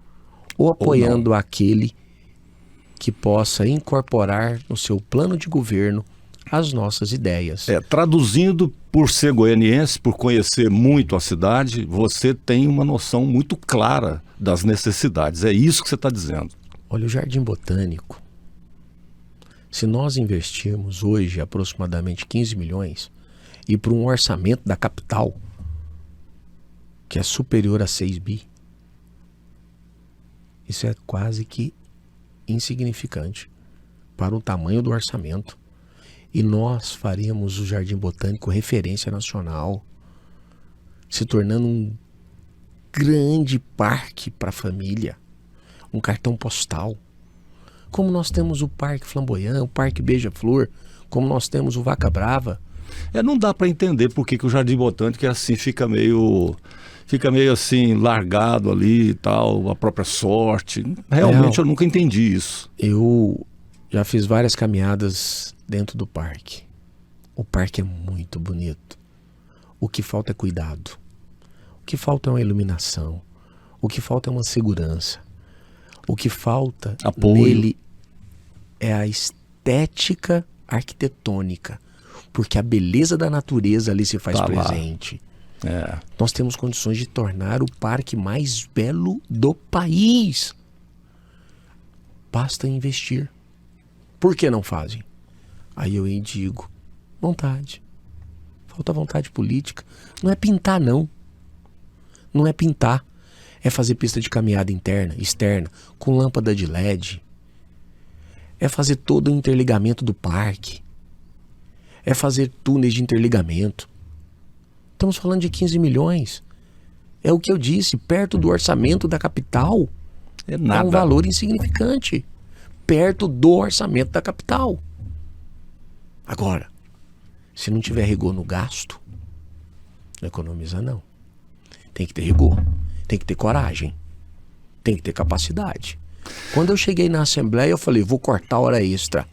ou apoiando aquele que possa incorporar no seu plano de governo as nossas ideias. Traduzindo, por ser goianiense, por conhecer muito a cidade, você tem uma noção muito clara das necessidades. É isso que você está dizendo. Olha, o Jardim Botânico, se nós investirmos hoje aproximadamente 15 milhões e para um orçamento da capital que é superior a 6 bi, isso é quase que insignificante para o tamanho do orçamento. E nós faríamos o Jardim Botânico referência nacional, se tornando um grande parque para a família, um cartão postal. Como nós temos o Parque Flamboyant, o Parque Beija-Flor, como nós temos o Vaca Brava. Não dá para entender por que o Jardim Botânico assim fica meio assim largado ali e tal, a própria sorte. Realmente eu nunca entendi isso. Eu já fiz várias caminhadas dentro do parque. O parque é muito bonito. O que falta é cuidado. O que falta é uma iluminação. O que falta é uma segurança. O que falta nele é a estética arquitetônica. Porque a beleza da natureza ali se faz presente. Nós temos condições de tornar o parque mais belo do país. Basta investir. Por que não fazem? Aí eu digo, vontade. Falta vontade política. Não é pintar, não. Não é pintar. É fazer pista de caminhada interna, externa, com lâmpada de LED. É fazer todo o interligamento do parque. é fazer túneis de interligamento. Estamos falando de 15 milhões. É o que eu disse, perto do orçamento da capital. É nada. É um valor insignificante. Perto do orçamento da capital. Agora, se não tiver rigor no gasto, não economiza não. Tem que ter rigor, tem que ter coragem, tem que ter capacidade. Quando eu cheguei na Assembleia, eu falei, vou cortar hora extra.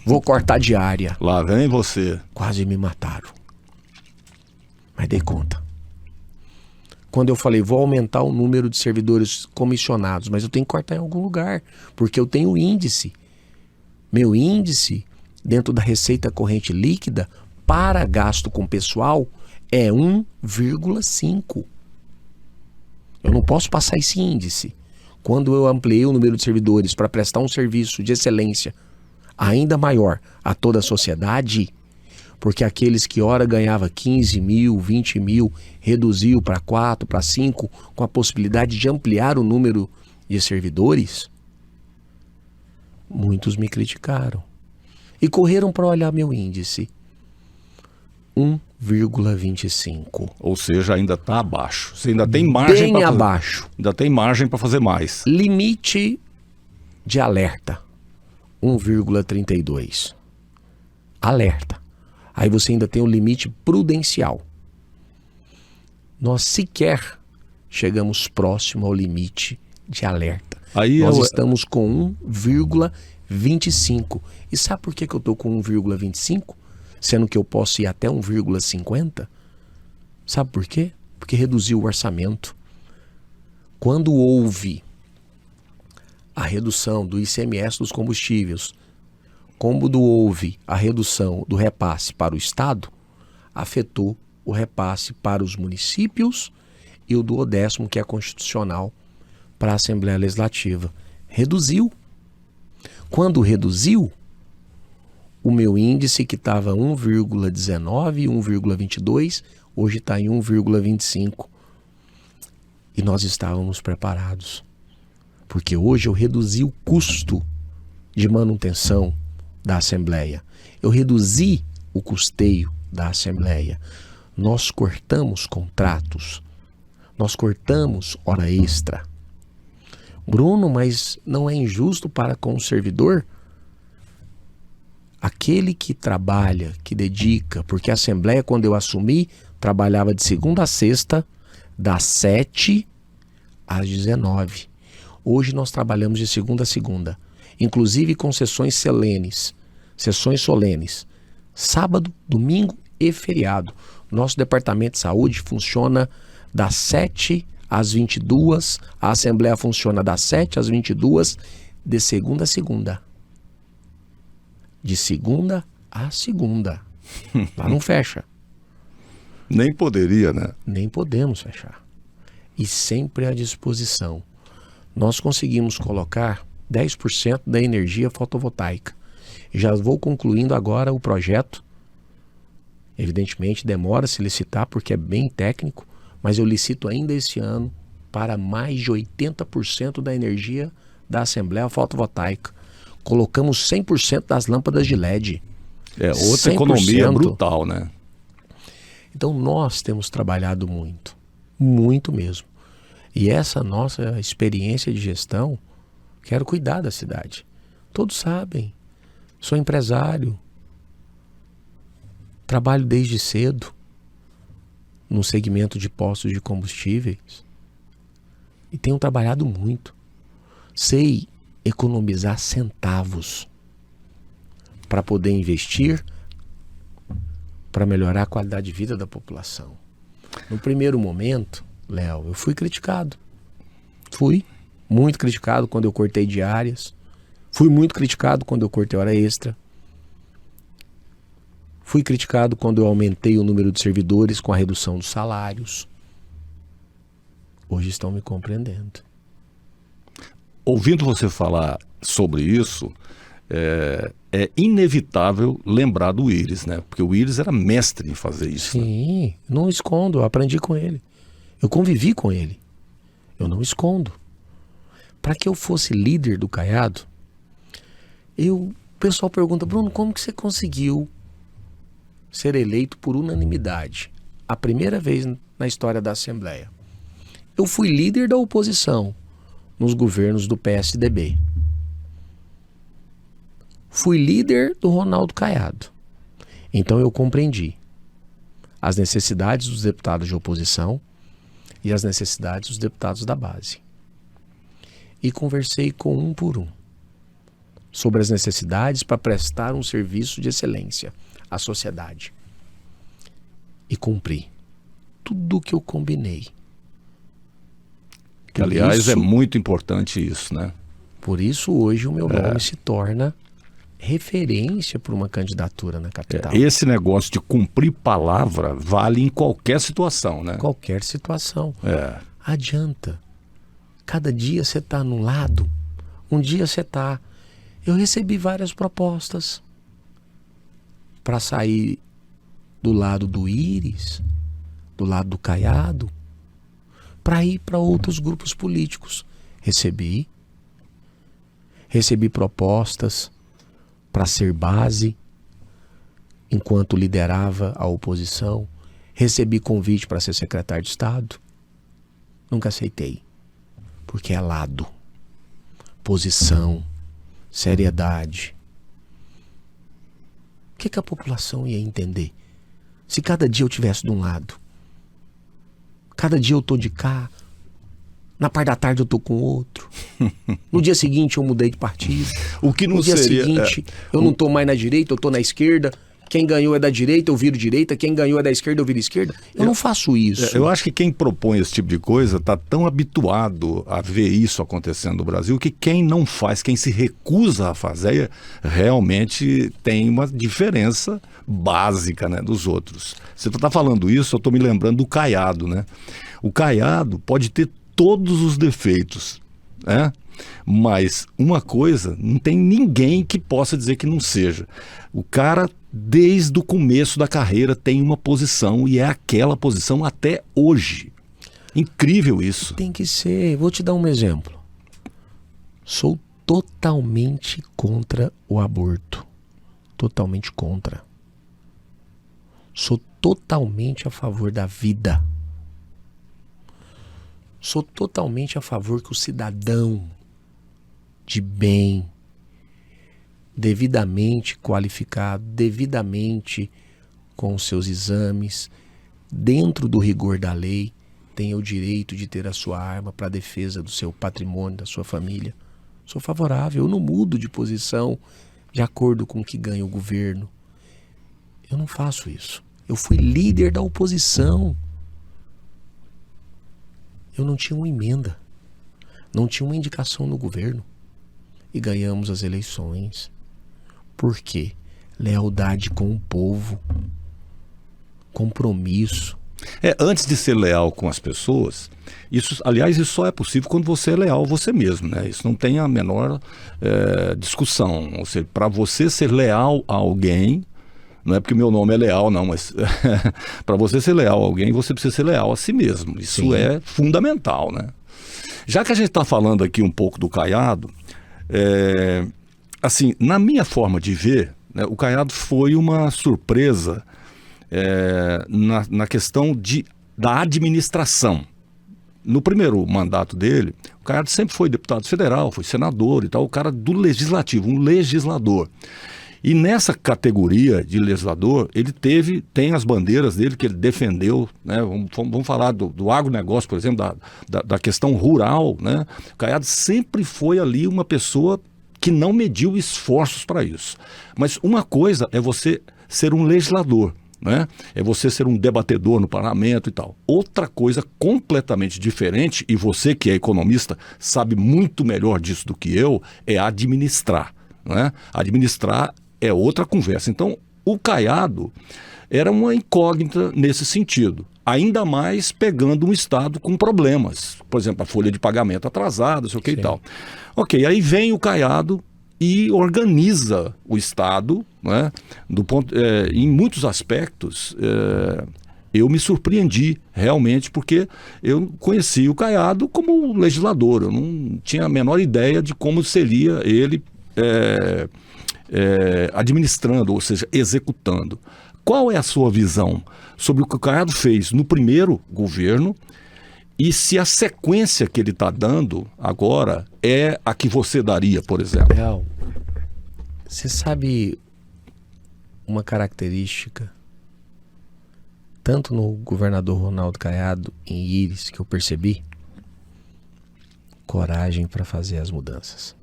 Vou cortar diária. Lá vem você. Quase me mataram. Mas dei conta. Quando eu falei, vou aumentar o número de servidores comissionados, mas eu tenho que cortar em algum lugar, porque eu tenho índice. Meu índice, dentro da receita corrente líquida, para gasto com pessoal, é 1,5. Eu não posso passar esse índice. Quando eu ampliei o número de servidores para prestar um serviço de excelência ainda maior a toda a sociedade, porque aqueles que ora ganhava 15 mil, 20 mil, reduziu para 4, para 5, com a possibilidade de ampliar o número de servidores, muitos me criticaram. E correram para olhar meu índice. 1,25. Ou seja, ainda está abaixo. Você ainda tem margem bem abaixo. Ainda tem margem para fazer mais. Limite de alerta. 1,32. Alerta. Aí você ainda tem o limite prudencial. Nós sequer chegamos próximo ao limite de alerta. Aí nós estamos com 1,25. E sabe por que eu estou com 1,25? Sendo que eu posso ir até 1,50? Sabe por quê? Porque reduziu o orçamento. Quando houve a redução do ICMS dos combustíveis, quando houve a redução do repasse para o Estado, afetou o repasse para os municípios e o do 10º, que é constitucional, para a Assembleia Legislativa. Reduziu. Quando reduziu, o meu índice, que estava 1,19, 1,22, hoje está em 1,25. E nós estávamos preparados. Porque hoje eu reduzi o custo de manutenção da Assembleia. Eu reduzi o custeio da Assembleia. Nós cortamos contratos. Nós cortamos hora extra. Bruno, mas não é injusto para com o servidor? Aquele que trabalha, que dedica, porque a Assembleia, quando eu assumi, trabalhava de segunda a sexta, das 7 às 19. Hoje nós trabalhamos de segunda a segunda, inclusive com sessões solenes, sábado, domingo e feriado. Nosso departamento de saúde funciona das 7 às 22, a Assembleia funciona das 7 às 22, de segunda a segunda. De segunda a segunda. Lá não fecha. Nem poderia, né? Nem podemos fechar. E sempre à disposição. Nós conseguimos colocar 10% da energia fotovoltaica. Já vou concluindo agora o projeto. Evidentemente demora se licitar porque é bem técnico, mas eu licito ainda esse ano para mais de 80% da energia da Assembleia fotovoltaica. Colocamos 100% das lâmpadas de LED. É outra 100%. Economia brutal, né? Então nós temos trabalhado muito, muito mesmo. E essa nossa experiência de gestão, quero cuidar da cidade. Todos sabem, sou empresário, trabalho desde cedo no segmento de postos de combustíveis e tenho trabalhado muito. Sei economizar centavos para poder investir, para melhorar a qualidade de vida da população. No primeiro momento, Léo, eu fui criticado. Fui muito criticado quando eu cortei diárias. Fui muito criticado quando eu cortei hora extra. Fui criticado quando eu aumentei o número de servidores com a redução dos salários. Hoje estão me compreendendo. Ouvindo você falar sobre isso, é inevitável lembrar do Íris, né? Porque o Íris era mestre em fazer isso. Sim, né? Não escondo, eu aprendi com ele. Eu convivi com ele. Eu não escondo. Para que eu fosse líder do Caiado, o pessoal pergunta, Bruno, como que você conseguiu ser eleito por unanimidade. A primeira vez na história da Assembleia. Eu fui líder da oposição nos governos do PSDB. Fui líder do Ronaldo Caiado. Então eu compreendi as necessidades dos deputados de oposição e as necessidades dos deputados da base. E conversei com um por um sobre as necessidades para prestar um serviço de excelência à sociedade. E cumpri tudo o que eu combinei. Que, aliás, é muito importante isso, né? Por isso, hoje, o meu nome se torna referência para uma candidatura na capital. Esse negócio de cumprir palavra vale em qualquer situação, né? Qualquer situação. Adianta. Cada dia você está num lado, um dia você está... Eu recebi várias propostas para sair do lado do Íris, do lado do Caiado, para ir para outros grupos políticos. Recebi propostas para ser base enquanto liderava a oposição. Recebi convite para ser secretário de Estado. Nunca aceitei, porque é lado, posição, seriedade. O que a população ia entender? Se cada dia eu tivesse de um lado, cada dia eu tô de cá, na parte da tarde eu tô com outro, no dia seguinte eu mudei de partido, o que não no dia seria, seguinte eu não tô mais na direita, eu tô na esquerda. Quem ganhou é da direita, eu viro direita. Quem ganhou é da esquerda, eu viro esquerda. Eu não faço isso. Eu acho que quem propõe esse tipo de coisa está tão habituado a ver isso acontecendo no Brasil que quem não faz, quem se recusa a fazer, realmente tem uma diferença básica, né, dos outros. Você está falando isso, eu estou me lembrando do Caiado, né? O Caiado pode ter todos os defeitos, né? Mas uma coisa, não tem ninguém que possa dizer que não seja. O cara, desde o começo da carreira, tem uma posição e é aquela posição até hoje. Incrível isso. Tem que ser. Vou te dar um exemplo. Sou totalmente contra o aborto. Totalmente contra. Sou totalmente a favor da vida. Sou totalmente a favor que o cidadão de bem, devidamente qualificado, devidamente com os seus exames, dentro do rigor da lei, tenha o direito de ter a sua arma para a defesa do seu patrimônio, da sua família. Sou favorável, eu não mudo de posição de acordo com o que ganha o governo. Eu não faço isso. Eu fui líder da oposição. Eu não tinha uma emenda, não tinha uma indicação no governo. E ganhamos as eleições. Por quê? Lealdade com o povo. Compromisso. Antes de ser leal com as pessoas, isso só é possível quando você é leal a você mesmo, né? Isso não tem a menor discussão. Ou seja, para você ser leal a alguém, não é porque meu nome é Leal, não, mas para você ser leal a alguém, você precisa ser leal a si mesmo. Isso Sim. É fundamental, né? Já que a gente está falando aqui um pouco do Caiado, assim, na minha forma de ver, né, o Caiado foi uma surpresa na questão da administração. No primeiro mandato dele, o Caiado sempre foi deputado federal, foi senador e tal, o cara do legislativo, um legislador. E nessa categoria de legislador, ele tem as bandeiras dele que ele defendeu, né? Vamos falar do agronegócio, por exemplo, da questão rural, né? O Caiado sempre foi ali uma pessoa que não mediu esforços para isso. Mas uma coisa é você ser um legislador, né? É você ser um debatedor no parlamento e tal. Outra coisa completamente diferente, e você que é economista sabe muito melhor disso do que eu, é administrar, né? Administrar é outra conversa. Então, o Caiado era uma incógnita nesse sentido. Ainda mais pegando um Estado com problemas. Por exemplo, a folha de pagamento atrasada, sei o que e tal. Ok, aí vem o Caiado e organiza o Estado, né? Em muitos aspectos, eu me surpreendi realmente, porque eu conheci o Caiado como legislador. Eu não tinha a menor ideia de como seria ele administrando, ou seja, executando. Qual é a sua visão sobre o que o Caiado fez no primeiro governo e se a sequência que ele está dando agora é a que você daria, por exemplo? Real, você sabe uma característica, tanto no governador Ronaldo Caiado, em Íris, que eu percebi? Coragem para fazer as mudanças.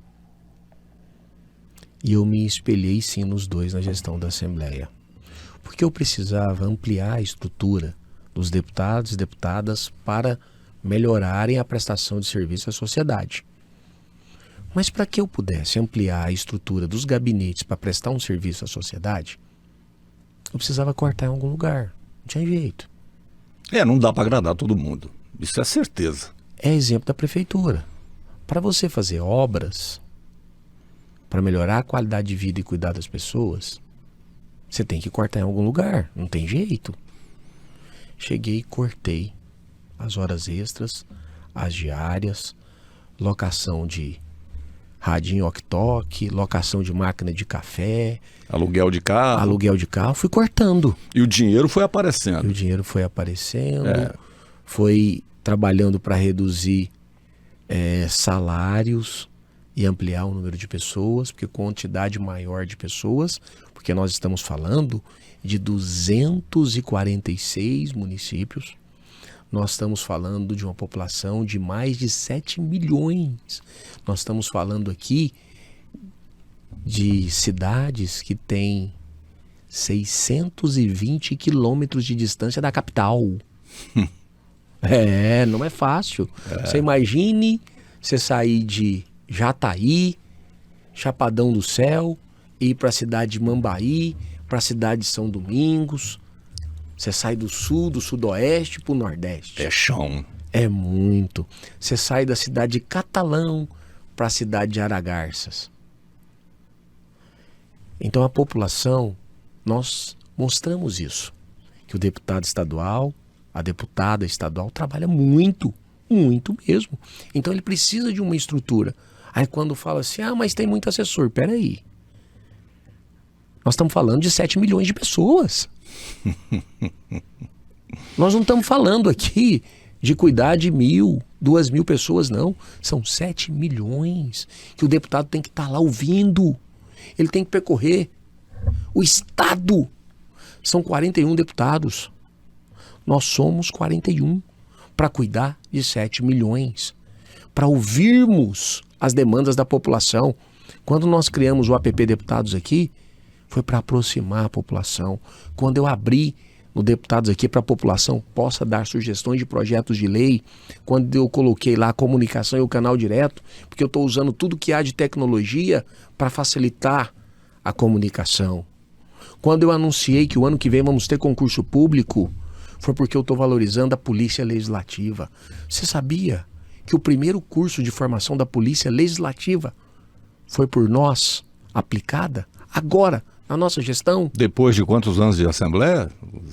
E eu me espelhei sim nos dois na gestão da Assembleia. Porque eu precisava ampliar a estrutura dos deputados e deputadas para melhorarem a prestação de serviço à sociedade. Mas para que eu pudesse ampliar a estrutura dos gabinetes para prestar um serviço à sociedade, eu precisava cortar em algum lugar. Não tinha jeito. Não dá para agradar todo mundo. Isso é certeza. É exemplo da prefeitura. Para você fazer obras, para melhorar a qualidade de vida e cuidar das pessoas, você tem que cortar em algum lugar. Não tem jeito. Cheguei e cortei as horas extras, as diárias, locação de radinho ok-tok, locação de máquina de café, aluguel de carro, fui cortando. E o dinheiro foi aparecendo. Foi trabalhando para reduzir salários e ampliar o número de pessoas, porque quantidade maior de pessoas, porque nós estamos falando de 246 municípios, nós estamos falando de uma população de mais de 7 milhões. Nós estamos falando aqui de cidades que têm 620 quilômetros de distância da capital. Não é fácil. Você imagine você sair de Jataí, Chapadão do Céu, ir para a cidade de Mambaí, para a cidade de São Domingos. Você sai do sul, do sudoeste para o nordeste. É chão. É muito. Você sai da cidade de Catalão para a cidade de Aragarças. Então a população, nós mostramos isso. Que o deputado estadual, a deputada estadual trabalha muito, muito mesmo. Então ele precisa de uma estrutura. Aí quando fala assim, mas tem muito assessor. Peraí. Nós estamos falando de 7 milhões de pessoas. Nós não estamos falando aqui de cuidar de 1.000, 2.000 pessoas, não. São 7 milhões que o deputado tem que estar lá ouvindo. Ele tem que percorrer o estado. São 41 deputados. Nós somos 41 para cuidar de 7 milhões. Para ouvirmos as demandas da população. Quando nós criamos o APP Deputados aqui, foi para aproximar a população. Quando eu abri no Deputados aqui para a população possa dar sugestões de projetos de lei, quando eu coloquei lá a comunicação e o canal direto, porque eu estou usando tudo que há de tecnologia para facilitar a comunicação. Quando eu anunciei que o ano que vem vamos ter concurso público, foi porque eu estou valorizando a Polícia Legislativa. Você sabia que o primeiro curso de formação da Polícia Legislativa foi por nós aplicada? Agora, na nossa gestão. Depois de quantos anos de Assembleia?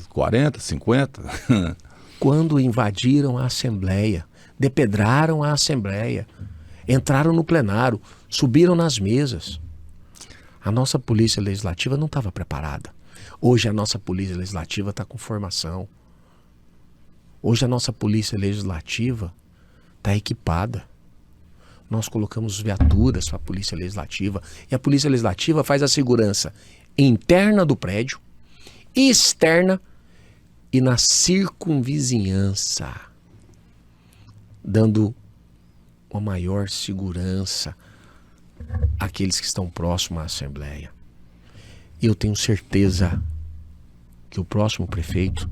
40, 50? Quando invadiram a Assembleia, depedraram a Assembleia, entraram no plenário, subiram nas mesas. A nossa Polícia Legislativa não estava preparada. Hoje a nossa Polícia Legislativa está com formação. Hoje a nossa Polícia Legislativa está equipada. Nós colocamos viaturas para a Polícia Legislativa e a Polícia Legislativa faz a segurança interna do prédio, externa e na circunvizinhança, dando uma maior segurança àqueles que estão próximos à Assembleia. Eu tenho certeza que o próximo prefeito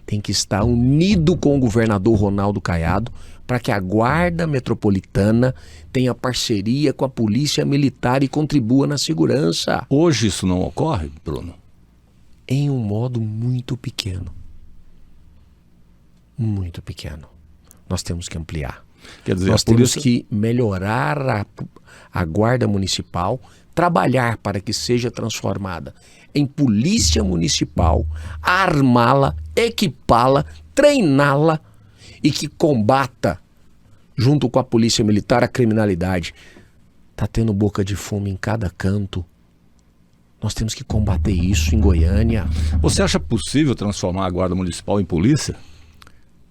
tem que estar unido com o governador Ronaldo Caiado para que a Guarda Metropolitana tenha parceria com a Polícia Militar e contribua na segurança. Hoje isso não ocorre, Bruno? Em um modo muito pequeno. Muito pequeno. Nós temos que ampliar. Quer dizer, nós temos que melhorar a Guarda Municipal, trabalhar para que seja transformada em Polícia Municipal, armá-la, equipá-la, treiná-la e que combata, junto com a Polícia Militar, a criminalidade. Está tendo boca de fumo em cada canto Nós temos que combater isso em Goiânia. Você acha possível transformar a Guarda Municipal em polícia?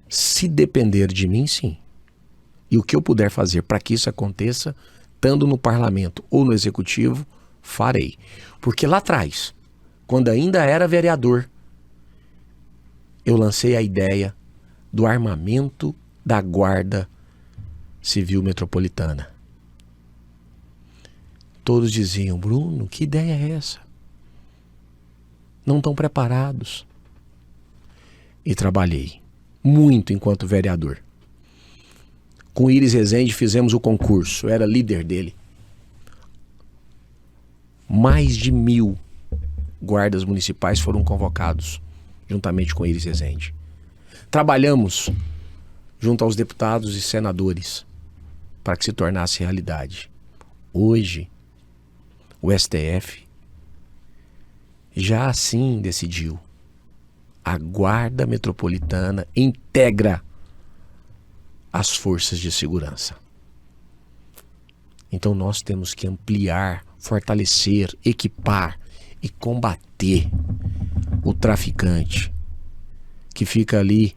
Se depender de mim, sim. E o que eu puder fazer para que isso aconteça, estando no parlamento ou no executivo, farei. Porque lá atrás, quando ainda era vereador, eu lancei a ideia do armamento da Guarda Civil Metropolitana. Todos diziam: Bruno, que ideia é essa? Não estão preparados. E trabalhei muito enquanto vereador. Com Iris Rezende fizemos o concurso, eu era líder dele. Mais de 1000 guardas municipais foram convocados, juntamente com Iris Rezende. Trabalhamos junto aos deputados e senadores para que se tornasse realidade. Hoje, o STF já assim decidiu. A Guarda Metropolitana integra as forças de segurança. Então nós temos que ampliar, fortalecer, equipar e combater o traficante que fica ali.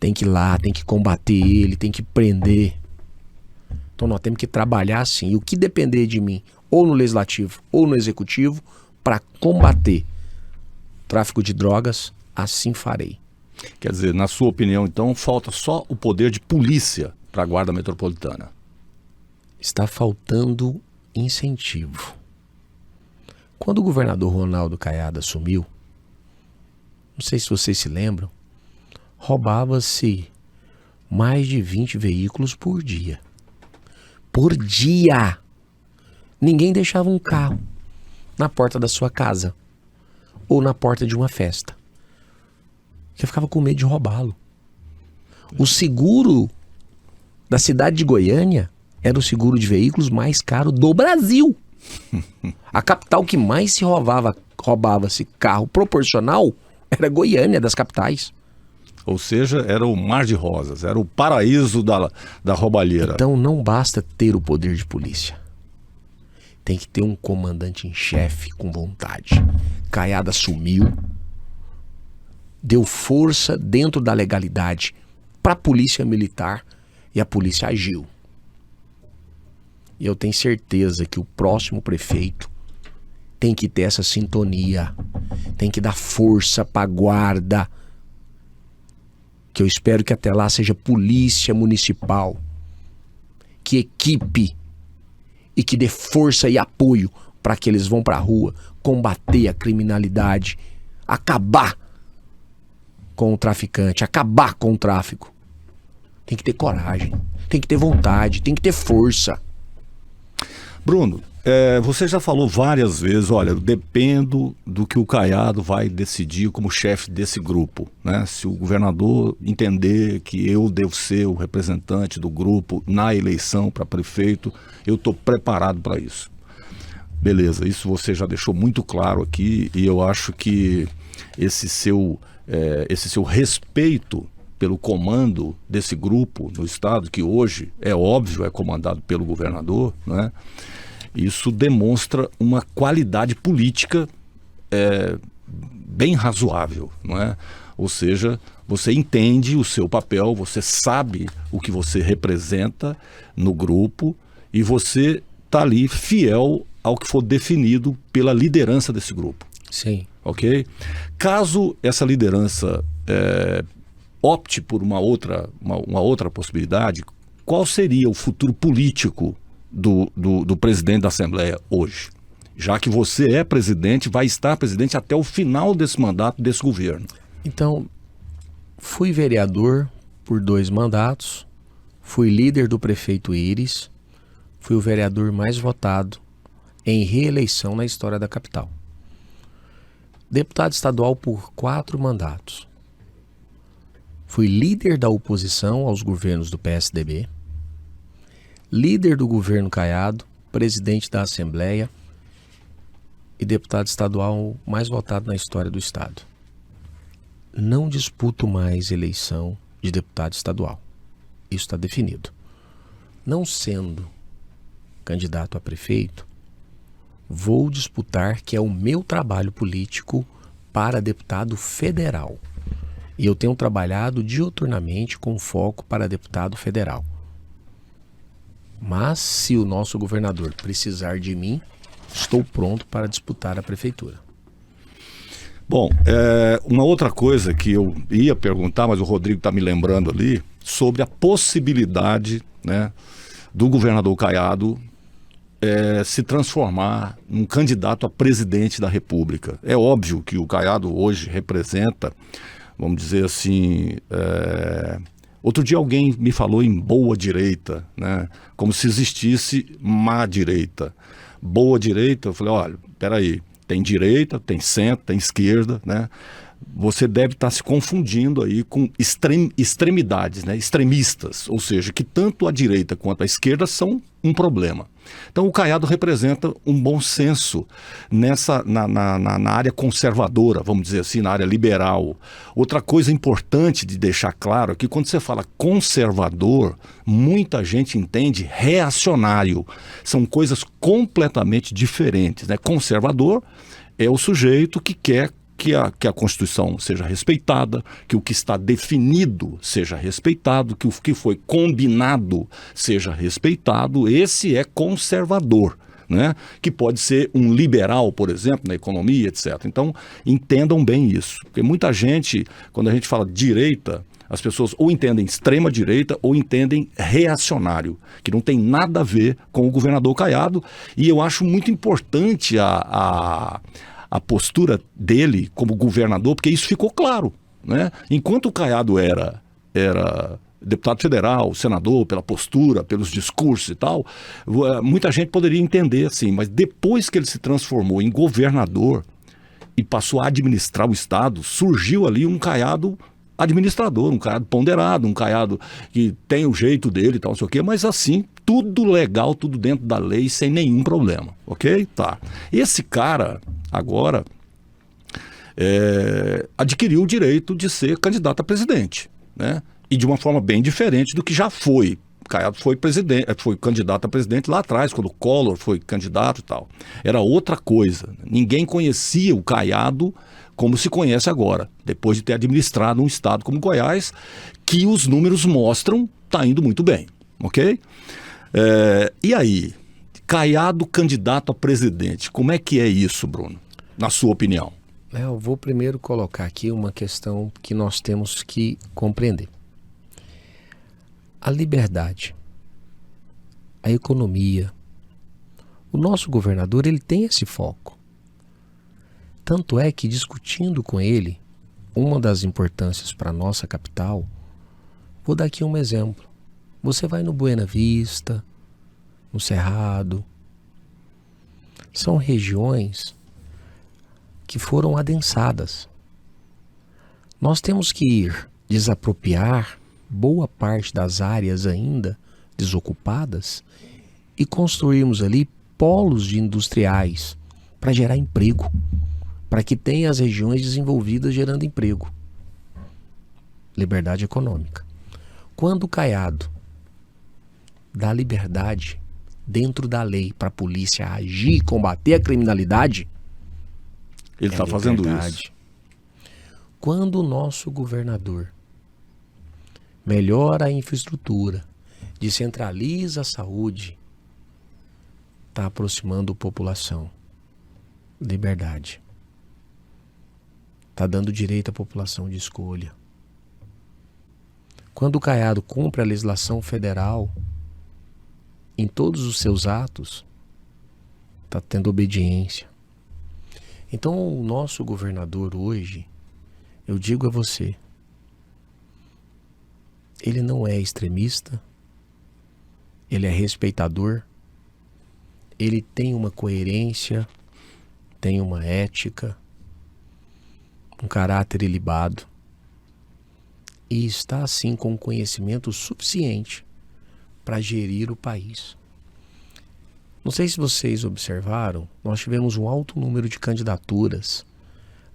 Tem que ir lá, tem que combater ele, tem que prender. Então nós temos que trabalhar assim. E o que depender de mim, ou no legislativo ou no executivo, para combater o tráfico de drogas, assim farei. Quer dizer, na sua opinião, então, falta só o poder de polícia para a Guarda Metropolitana? Está faltando incentivo. Quando o governador Ronaldo Caiado assumiu, não sei se vocês se lembram, roubava-se mais de 20 veículos por dia. Por dia! Ninguém deixava um carro na porta da sua casa ou na porta de uma festa. Você ficava com medo de roubá-lo. O seguro da cidade de Goiânia era o seguro de veículos mais caro do Brasil. A capital que mais se roubava-se carro proporcional era Goiânia, das capitais. Ou seja, era o mar de rosas, era o paraíso da roubalheira. Então não basta ter o poder de polícia. Tem que ter um comandante em chefe com vontade. Caiado assumiu, deu força dentro da legalidade para a polícia militar e a polícia agiu. E eu tenho certeza que o próximo prefeito tem que ter essa sintonia, tem que dar força para a guarda, que eu espero que até lá seja polícia municipal, que equipe e que dê força e apoio para que eles vão para a rua combater a criminalidade, acabar com o traficante, acabar com o tráfico. Tem que ter coragem, tem que ter vontade, tem que ter força. Bruno, você já falou várias vezes, olha, eu dependo do que o Caiado vai decidir como chefe desse grupo, né? Se o governador entender que eu devo ser o representante do grupo na eleição para prefeito, eu estou preparado para isso. Beleza, isso você já deixou muito claro aqui e eu acho que esse seu respeito pelo comando desse grupo no estado, que hoje é óbvio é comandado pelo governador, né? Isso demonstra uma qualidade política bem razoável, não é? Ou seja, você entende o seu papel, você sabe o que você representa no grupo e você está ali fiel ao que for definido pela liderança desse grupo. Sim. Ok? Caso essa liderança opte por uma outra possibilidade, qual seria o futuro político do presidente da Assembleia hoje? Já que você é presidente, vai estar presidente até o final desse mandato desse governo. Então, fui vereador por 2 mandatos, fui líder do prefeito Iris, fui o vereador mais votado em reeleição na história da capital. Deputado estadual por 4 mandatos. Fui líder da oposição aos governos do PSDB, líder do governo Caiado, presidente da Assembleia e deputado estadual mais votado na história do estado. Não disputo mais eleição de deputado estadual. Isso está definido. Não sendo candidato a prefeito, vou disputar, que é o meu trabalho político, para deputado federal. E eu tenho trabalhado diuturnamente com foco para deputado federal. Mas se o nosso governador precisar de mim, estou pronto para disputar a prefeitura. Bom, uma outra coisa que eu ia perguntar, mas o Rodrigo está me lembrando ali, sobre a possibilidade, né, do governador Caiado se transformar num candidato a presidente da República. É óbvio que o Caiado hoje representa, vamos dizer assim, outro dia alguém me falou em boa direita, né, como se existisse má direita. Boa direita, eu falei, olha, peraí, tem direita, tem centro, tem esquerda, né? Você deve estar se confundindo aí com extremidades, né? Extremistas, ou seja, que tanto a direita quanto a esquerda são um problema. Então o Caiado representa um bom senso na área conservadora, vamos dizer assim, na área liberal. Outra coisa importante de deixar claro é que quando você fala conservador, muita gente entende reacionário. São coisas completamente diferentes, né? Conservador é o sujeito que quer que a Constituição seja respeitada, que o que está definido seja respeitado, que o que foi combinado seja respeitado. Esse é conservador, né? Que pode ser um liberal, por exemplo, na economia, etc. Então, entendam bem isso. Porque muita gente, quando a gente fala direita, as pessoas ou entendem extrema direita ou entendem reacionário, que não tem nada a ver com o governador Caiado. E eu acho muito importante a postura dele como governador, porque isso ficou claro, né? Enquanto o Caiado era deputado federal, senador, pela postura, pelos discursos e tal, muita gente poderia entender assim, mas depois que ele se transformou em governador e passou a administrar o Estado, surgiu ali um Caiado administrador, um Caiado ponderado, um Caiado que tem o jeito dele e tal, não sei o quê, mas assim, tudo legal, tudo dentro da lei, sem nenhum problema, ok? Tá. Esse cara, agora, adquiriu o direito de ser candidato a presidente, né? E de uma forma bem diferente do que já foi. Caiado foi candidato a presidente lá atrás, quando o Collor foi candidato e tal. Era outra coisa. Ninguém conhecia o Caiado como se conhece agora, depois de ter administrado um estado como Goiás, que os números mostram está indo muito bem, ok? E aí, Caiado candidato a presidente, como é que é isso, Bruno, na sua opinião? Eu vou primeiro colocar aqui uma questão que nós temos que compreender. A liberdade, a economia, o nosso governador, ele tem esse foco. Tanto é que, discutindo com ele, uma das importâncias para a nossa capital, vou dar aqui um exemplo. Você vai no Buena Vista, no Cerrado, são regiões que foram adensadas. Nós temos que ir desapropriar boa parte das áreas ainda desocupadas e construirmos ali polos industriais para gerar emprego, para que tenha as regiões desenvolvidas gerando emprego. Liberdade econômica. Quando o Caiado dá liberdade dentro da lei para a polícia agir e combater a criminalidade, ele está fazendo isso. Quando o nosso governador melhora a infraestrutura, descentraliza a saúde, está aproximando a população. Liberdade. Está dando direito à população de escolha. Quando o Caiado cumpre a legislação federal em todos os seus atos, está tendo obediência. Então o nosso governador hoje, eu digo a você, ele não é extremista, ele é respeitador, ele tem uma coerência, tem uma ética, um caráter ilibado e está assim com conhecimento suficiente para gerir o país. Não sei se vocês observaram, nós tivemos um alto número de candidaturas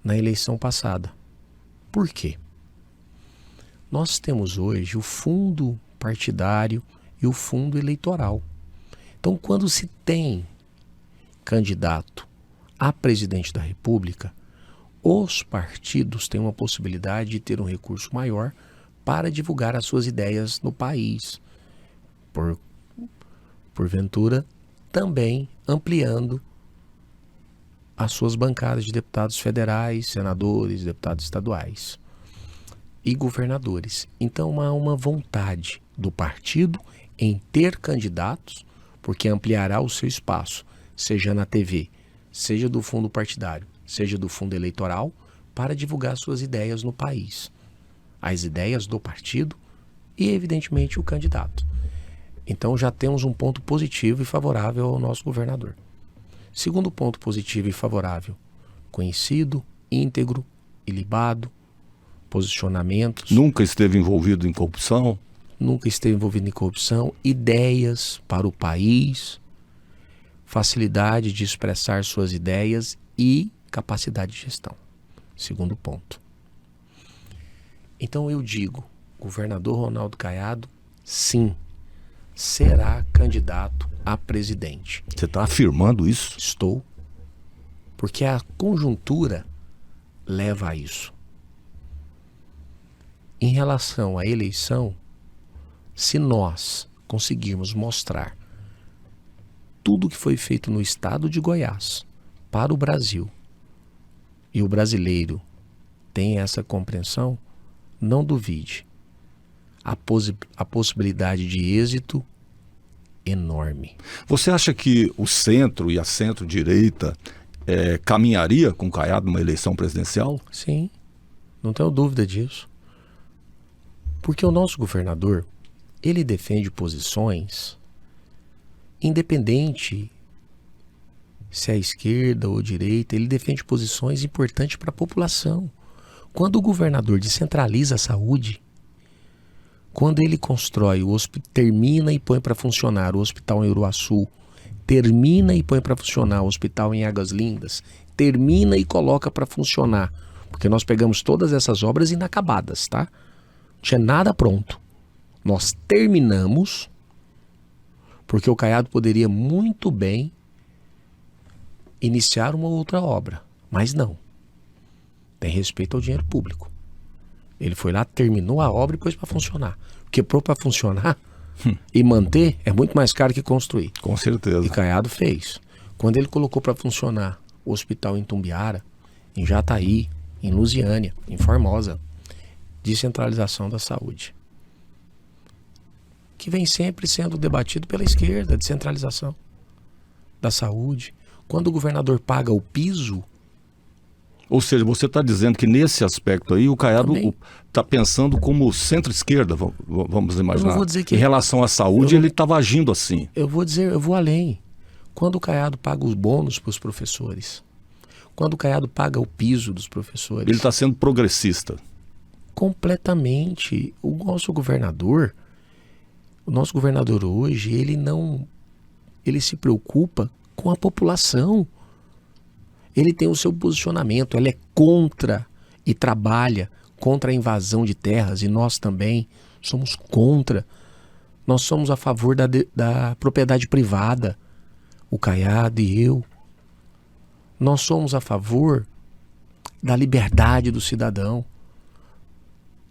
na eleição passada. Por quê? Nós temos hoje o fundo partidário e o fundo eleitoral. Então, quando se tem candidato a presidente da República, os partidos têm uma possibilidade de ter um recurso maior para divulgar as suas ideias no país. Porventura, também ampliando as suas bancadas de deputados federais, senadores, deputados estaduais e governadores. Então há uma vontade do partido em ter candidatos, porque ampliará o seu espaço, seja na TV, seja do fundo partidário, seja do fundo eleitoral, para divulgar suas ideias no país. As ideias do partido e, evidentemente, o candidato. Então já temos um ponto positivo e favorável ao nosso governador. Segundo ponto positivo e favorável: conhecido, íntegro, ilibado, posicionamentos. Nunca esteve envolvido em corrupção? Nunca esteve envolvido em corrupção. Ideias para o país, facilidade de expressar suas ideias e capacidade de gestão. Segundo ponto. Então eu digo, governador Ronaldo Caiado, sim, será candidato a presidente. Você está afirmando isso? Estou. Porque a conjuntura leva a isso. Em relação à eleição, se nós conseguirmos mostrar tudo que foi feito no estado de Goiás para o Brasil, e o brasileiro tem essa compreensão, não duvide. A possibilidade de êxito enorme. Você acha que o centro e a centro-direita caminharia com Caiado numa eleição presidencial? Sim, não tenho dúvida disso. Porque o nosso governador, ele defende posições independente se é esquerda ou direita, ele defende posições importantes para a população. Quando o governador descentraliza a saúde, quando ele constrói, termina e põe para funcionar o hospital em Uruaçu, termina e põe para funcionar o hospital em Águas Lindas, termina e coloca para funcionar, porque nós pegamos todas essas obras inacabadas, tá? Não tinha nada pronto. Nós terminamos, porque o Caiado poderia muito bem iniciar uma outra obra, mas não. Tem respeito ao dinheiro público. Ele foi lá, terminou a obra e pôs para funcionar. Porque para funcionar e manter é muito mais caro que construir. Com certeza. E Caiado fez. Quando ele colocou para funcionar o hospital em Tumbiara, em Jataí, em Lusiânia, em Formosa, descentralização da saúde, que vem sempre sendo debatido pela esquerda, descentralização da saúde. Quando o governador paga o piso... Ou seja, você está dizendo que nesse aspecto aí o Caiado está pensando como centro-esquerda, vamos imaginar. Eu não vou dizer que... Em relação à saúde, ele estava agindo assim. Eu vou além. Quando o Caiado paga os bônus para os professores, quando o Caiado paga o piso dos professores... Ele está sendo progressista. Completamente. O nosso governador hoje, ele se preocupa com a população. Ele tem o seu posicionamento, ele é contra e trabalha contra a invasão de terras, e nós também somos contra. Nós somos a favor da propriedade privada, o Caiado e eu. Nós somos a favor da liberdade do cidadão.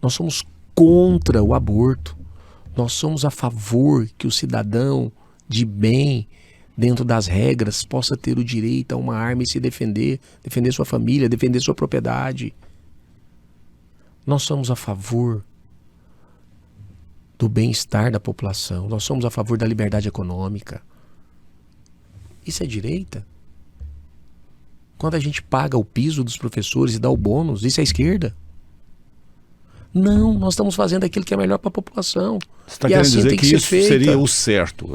Nós somos contra o aborto. Nós somos a favor que o cidadão de bem, dentro das regras, possa ter o direito a uma arma e se defender sua família, defender sua propriedade. Nós somos a favor do bem-estar da população. Nós somos a favor da liberdade econômica. Isso é direita? Quando a gente paga o piso dos professores e dá o bônus, isso é esquerda? Não, nós estamos fazendo aquilo que é melhor para a população. Você está querendo dizer que isso seria o certo.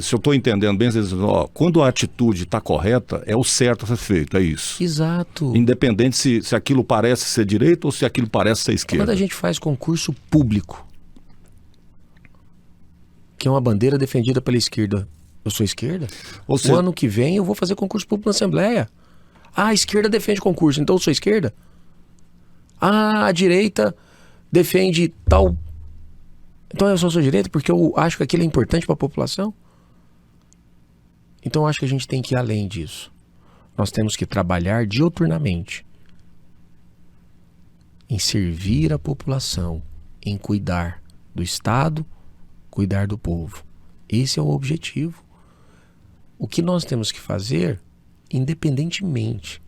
Se eu estou entendendo bem, você está dizendo, quando a atitude está correta, é o certo a ser feito, é isso. Exato. Independente se aquilo parece ser direita ou se aquilo parece ser esquerda. Quando a gente faz concurso público, que é uma bandeira defendida pela esquerda, eu sou esquerda? O ano que vem eu vou fazer concurso público na Assembleia. A esquerda defende concurso, então eu sou esquerda? A direita defende tal... Então eu só sou direita porque eu acho que aquilo é importante para a população? Então eu acho que a gente tem que ir além disso. Nós temos que trabalhar diuturnamente em servir a população, em cuidar do Estado, cuidar do povo. Esse é o objetivo. O que nós temos que fazer, independentemente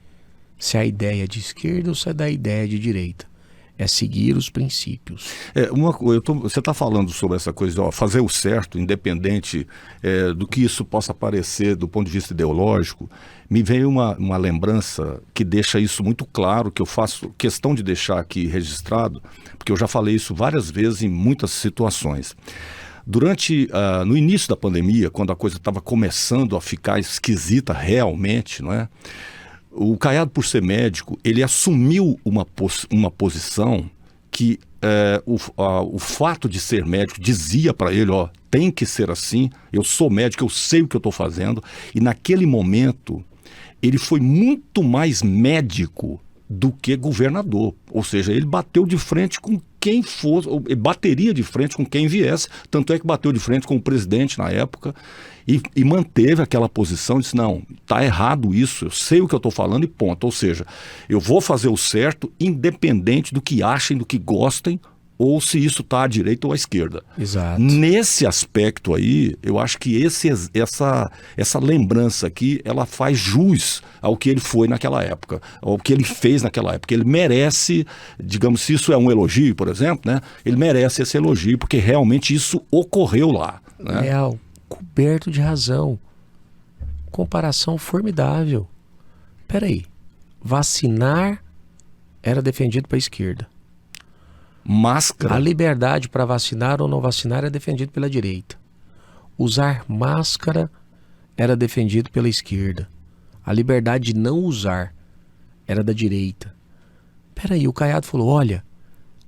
se a ideia é de esquerda ou se é da ideia de direita, é seguir os princípios. Você está falando sobre essa coisa de fazer o certo, independente do que isso possa parecer do ponto de vista ideológico. Me veio uma lembrança que deixa isso muito claro, que eu faço questão de deixar aqui registrado, porque eu já falei isso várias vezes em muitas situações. No início da pandemia, quando a coisa estava começando a ficar esquisita realmente, não é? O Caiado, por ser médico, ele assumiu uma posição que o fato de ser médico dizia para ele, tem que ser assim, eu sou médico, eu sei o que eu estou fazendo. E naquele momento, ele foi muito mais médico do que governador. Ou seja, ele bateu de frente com quem fosse, ou bateria de frente com quem viesse, tanto é que bateu de frente com o presidente na época e manteve aquela posição, disse, não, está errado isso, eu sei o que eu estou falando e ponto. Ou seja, eu vou fazer o certo independente do que achem, do que gostem, ou se isso está à direita ou à esquerda. Exato. Nesse aspecto aí, eu acho que essa lembrança aqui, ela faz jus ao que ele foi naquela época, ao que ele fez naquela época. Ele merece, digamos, se isso é um elogio, por exemplo, né? Ele merece esse elogio, porque realmente isso ocorreu lá. Né? Real, coberto de razão. Comparação formidável. Peraí, vacinar era defendido para a esquerda. Máscara. A liberdade para vacinar ou não vacinar é defendido pela direita. Usar máscara era defendido pela esquerda. A liberdade de não usar era da direita. Peraí, o Caiado falou, olha,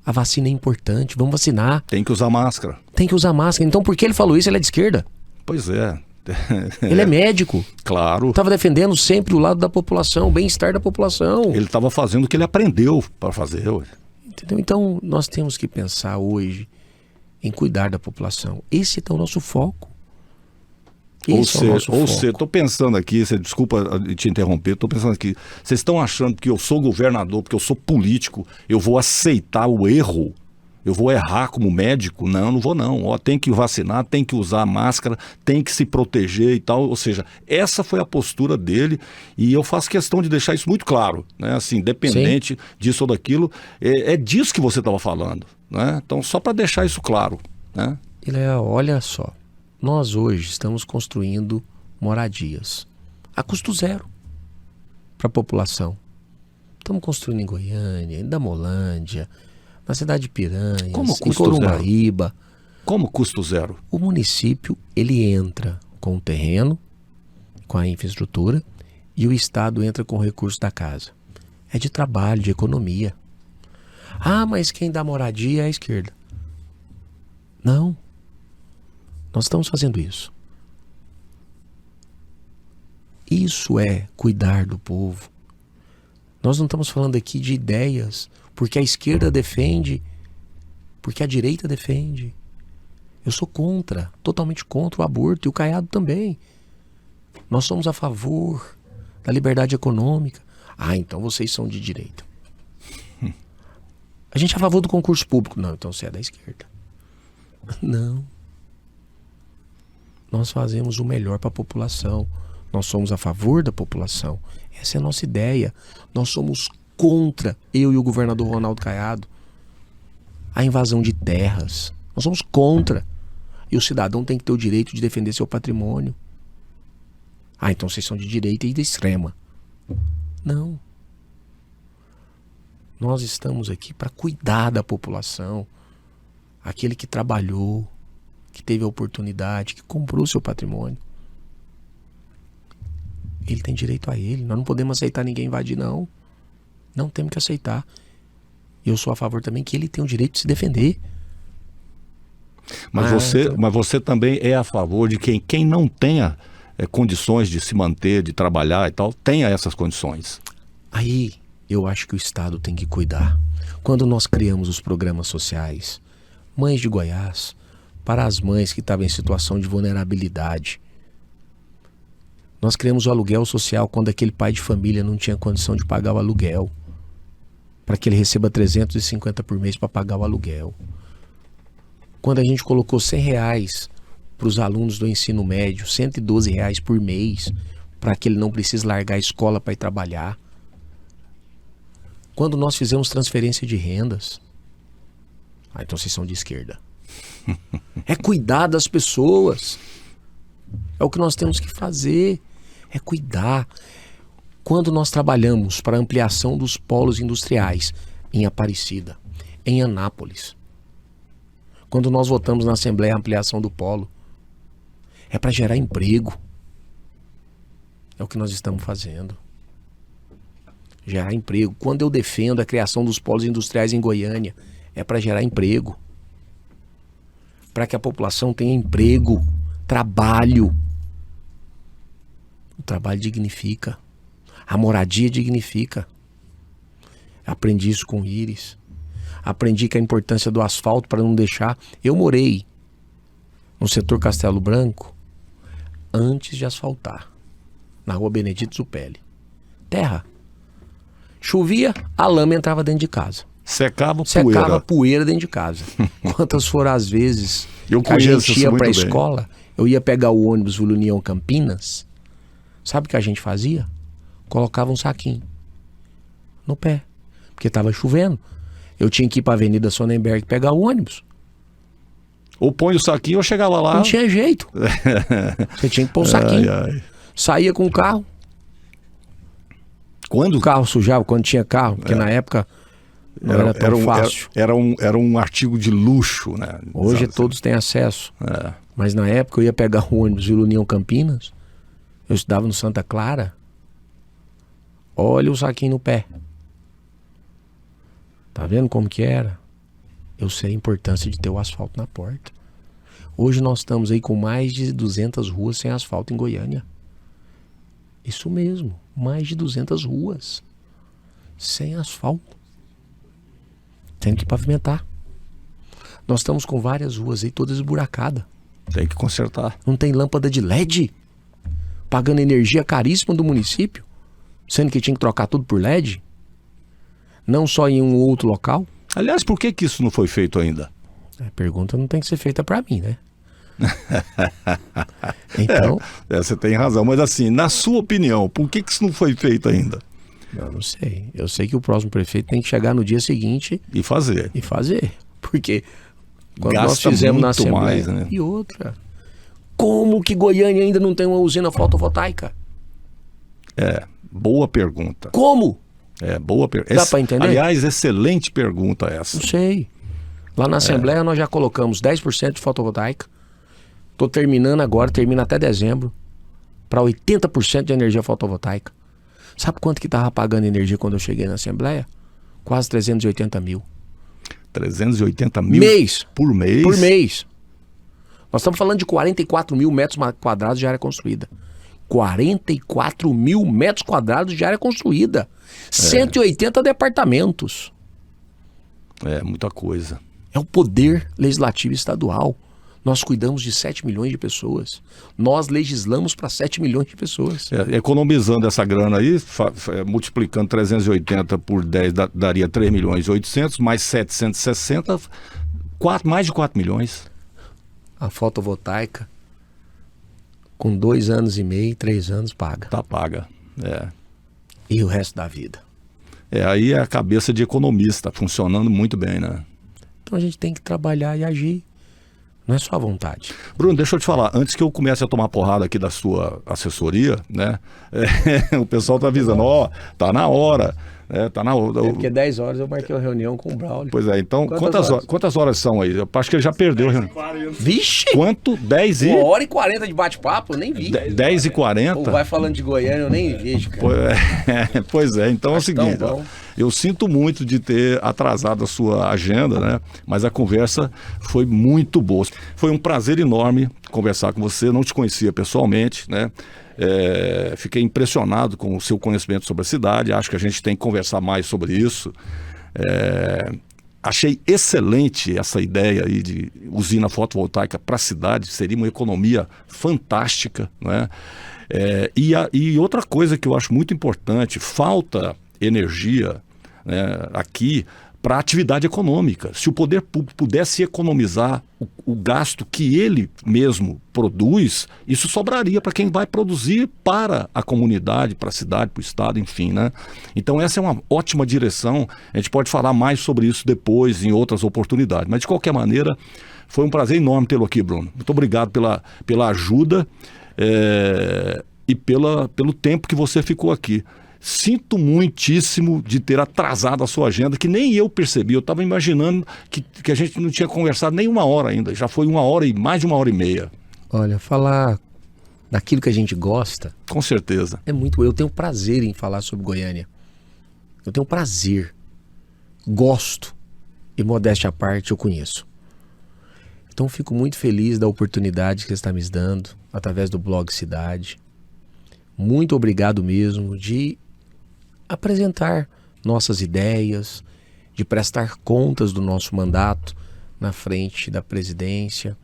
a vacina é importante, vamos vacinar. Tem que usar máscara. Tem que usar máscara. Então por que ele falou isso? Ele é de esquerda. Pois é. Ele é médico. Claro. Estava defendendo sempre o lado da população, o bem-estar da população. Ele estava fazendo o que ele aprendeu para fazer. Entendeu? Então nós temos que pensar hoje em cuidar da população. Esse é o nosso foco. Ou seja, estou pensando aqui, desculpa te interromper, estou pensando aqui, vocês estão achando que eu sou governador, porque eu sou político, eu vou aceitar o erro? Eu vou errar como médico? Não, não vou não. Tem que vacinar, tem que usar máscara, tem que se proteger e tal. Ou seja, essa foi a postura dele e eu faço questão de deixar isso muito claro, né? Assim, independente Sim. disso ou daquilo, é disso que você estava falando, né? Então, só para deixar isso claro, né? Olha só, nós hoje estamos construindo moradias a custo zero para a população. Estamos construindo em Goiânia, em Damolândia, na cidade de Piranhas, em Corumbaíba. Como custo zero? O município, ele entra com o terreno, com a infraestrutura, e o Estado entra com o recurso da casa. É de trabalho, de economia. Ah, mas quem dá moradia é a esquerda. Não. Nós estamos fazendo isso. Isso é cuidar do povo. Nós não estamos falando aqui de ideias porque a esquerda defende, porque a direita defende. Eu sou contra, totalmente contra o aborto, e o Caiado também. Nós somos a favor da liberdade econômica. Ah, então vocês são de direita. A gente é a favor do concurso público. Não, então você é da esquerda. Não. Nós fazemos o melhor para a população. Nós somos a favor da população. Essa é a nossa ideia. Nós somos contra, eu e o governador Ronaldo Caiado, a invasão de terras. Nós somos contra. E o cidadão tem que ter o direito de defender seu patrimônio. Ah, então vocês são de direita e de extrema. Não. Nós estamos aqui para cuidar da população. Aquele que trabalhou, que teve a oportunidade, que comprou seu patrimônio. Ele tem direito a ele. Nós não podemos aceitar ninguém invadir, não. Não temos que aceitar. Eu sou a favor também que ele tem o direito de se defender. Mas você também é a favor de quem não tenha condições de se manter, de trabalhar e tal, tenha essas condições. Aí eu acho que o Estado tem que cuidar. Quando nós criamos os programas sociais, Mães de Goiás, para as mães que estavam em situação de vulnerabilidade, Nós criamos o aluguel social quando aquele pai de família não tinha condição de pagar o aluguel, para que ele receba 350 por mês para pagar o aluguel. Quando a gente colocou R$100 para os alunos do ensino médio, R$112 por mês, para que ele não precise largar a escola para ir trabalhar. Quando nós fizemos transferência de rendas. Então vocês são de esquerda. É cuidar das pessoas. É o que nós temos que fazer. É cuidar. Quando nós trabalhamos para a ampliação dos polos industriais em Aparecida, em Anápolis, quando nós votamos na Assembleia a ampliação do polo, é para gerar emprego. É o que nós estamos fazendo. Gerar emprego. Quando eu defendo a criação dos polos industriais em Goiânia, é para gerar emprego. Para que a população tenha emprego, trabalho. O trabalho dignifica. A moradia dignifica. Aprendi isso com o Íris. Aprendi que a importância do asfalto para não deixar... Eu morei no setor Castelo Branco antes de asfaltar. Na rua Benedito Zupelli. Terra. Chovia, a lama entrava dentro de casa. Secava poeira dentro de casa. Quantas foram as vezes que a gente ia para a escola, eu ia pegar o ônibus Vila União Campinas, sabe o que a gente fazia? Colocava um saquinho no pé, porque estava chovendo. Eu tinha que ir para a Avenida Sonnenberg pegar o ônibus. Ou põe o saquinho ou chegava lá. Não tinha jeito. Você tinha que pôr o saquinho. Saía com o carro. Quando? O carro sujava, quando tinha carro, porque na época não era tão fácil. Era um artigo de luxo, né? Hoje todos têm acesso. Mas na época eu ia pegar o ônibus Vila União Campinas, eu estudava no Santa Clara. Olha o saquinho no pé. Tá vendo como que era? Eu sei a importância de ter o asfalto na porta. Hoje nós estamos aí com mais de 200 ruas sem asfalto em Goiânia. Isso mesmo, mais de 200 ruas sem asfalto. Tem que pavimentar. Nós estamos com várias ruas aí todas esburacadas. Tem que consertar. Não tem lâmpada de LED, pagando energia caríssima do município, sendo que tinha que trocar tudo por LED. Não só em um ou outro local. Aliás, por que isso não foi feito ainda? A pergunta não tem que ser feita para mim, né? Então... você tem razão, mas assim, na sua opinião, por que isso não foi feito ainda? Eu não sei. Eu sei que o próximo prefeito tem que chegar no dia seguinte... E fazer. Porque quando nós fizemos na Assembleia... Mais, né? E outra... Como que Goiânia ainda não tem uma usina fotovoltaica? Boa pergunta. Como? Boa pergunta. Dá para entender? Aliás, excelente pergunta essa. Não sei. Lá na Assembleia nós já colocamos 10% de fotovoltaica. Estou terminando agora, termina até dezembro, para 80% de energia fotovoltaica. Sabe quanto que estava pagando energia quando eu cheguei na Assembleia? Quase 380 mil. 380 mil? Mês. Por mês? Por mês. Nós estamos falando de 44 mil metros quadrados de área construída. 44 mil metros quadrados de área construída. 180 departamentos. Muita coisa. É o poder legislativo estadual. Nós cuidamos de 7 milhões de pessoas. Nós legislamos para 7 milhões de pessoas. Economizando essa grana aí, multiplicando 380 por 10, daria 3 milhões e 800, mais 760, mais de 4 milhões. A fotovoltaica, com 2 anos e meio, 3 anos, paga. Tá paga, E o resto da vida? Aí é a cabeça de economista, funcionando muito bem, né? Então a gente tem que trabalhar e agir. Não é só a vontade. Bruno, deixa eu te falar, antes que eu comece a tomar porrada aqui da sua assessoria, né? O pessoal tá avisando, tá na hora. Tá na hora. Porque 10 horas eu marquei uma reunião com o Braulio. Pois é, então, quantas horas são aí? Eu acho que ele já perdeu a reunião. Vixe! Quanto? 10 e... 1h40 de bate-papo, eu nem vi. 10h40? Vai falando de Goiânia, eu nem vejo, cara. Pois é, então é o seguinte, eu sinto muito de ter atrasado a sua agenda, né? Mas a conversa foi muito boa. Foi um prazer enorme conversar com você, não te conhecia pessoalmente, né? Fiquei impressionado com o seu conhecimento sobre a cidade, acho que a gente tem que conversar mais sobre isso. Achei excelente essa ideia aí de usina fotovoltaica para a cidade, seria uma economia fantástica, né? E outra coisa que eu acho muito importante, falta energia, né, aqui para atividade econômica. Se o poder público pudesse economizar o gasto que ele mesmo produz, isso sobraria para quem vai produzir para a comunidade, para a cidade, para o estado, enfim, né? Então essa é uma ótima direção. A gente pode falar mais sobre isso depois, em outras oportunidades. Mas de qualquer maneira, foi um prazer enorme tê-lo aqui, Bruno. Muito obrigado pela ajuda e pelo tempo que você ficou aqui. Sinto muitíssimo de ter atrasado a sua agenda, que nem eu percebi. Eu estava imaginando que a gente não tinha conversado nem 1 hora ainda. Já foi 1 hora e mais de 1h30. Olha, falar daquilo que a gente gosta... Com certeza. É muito... Eu tenho prazer em falar sobre Goiânia. Eu tenho prazer. Gosto. E modéstia à parte, eu conheço. Então fico muito feliz da oportunidade que você está me dando através do blog Cidade. Muito obrigado mesmo de apresentar nossas ideias, de prestar contas do nosso mandato na frente da presidência.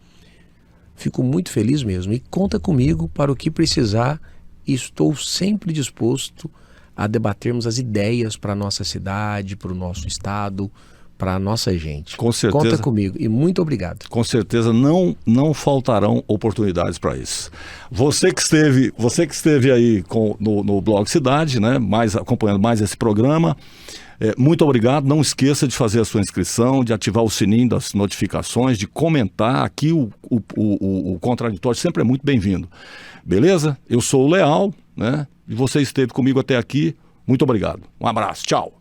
Fico muito feliz mesmo e conta comigo para o que precisar e estou sempre disposto a debatermos as ideias para a nossa cidade, para o nosso estado, para a nossa gente. Com certeza. Conta comigo e muito obrigado. Com certeza não faltarão oportunidades para isso. Você que esteve aí no blog Cidade, né, acompanhando mais esse programa, muito obrigado. Não esqueça de fazer a sua inscrição, de ativar o sininho das notificações, de comentar. Aqui o contraditório sempre é muito bem-vindo. Beleza? Eu sou o Leal, né, e você esteve comigo até aqui. Muito obrigado. Um abraço. Tchau.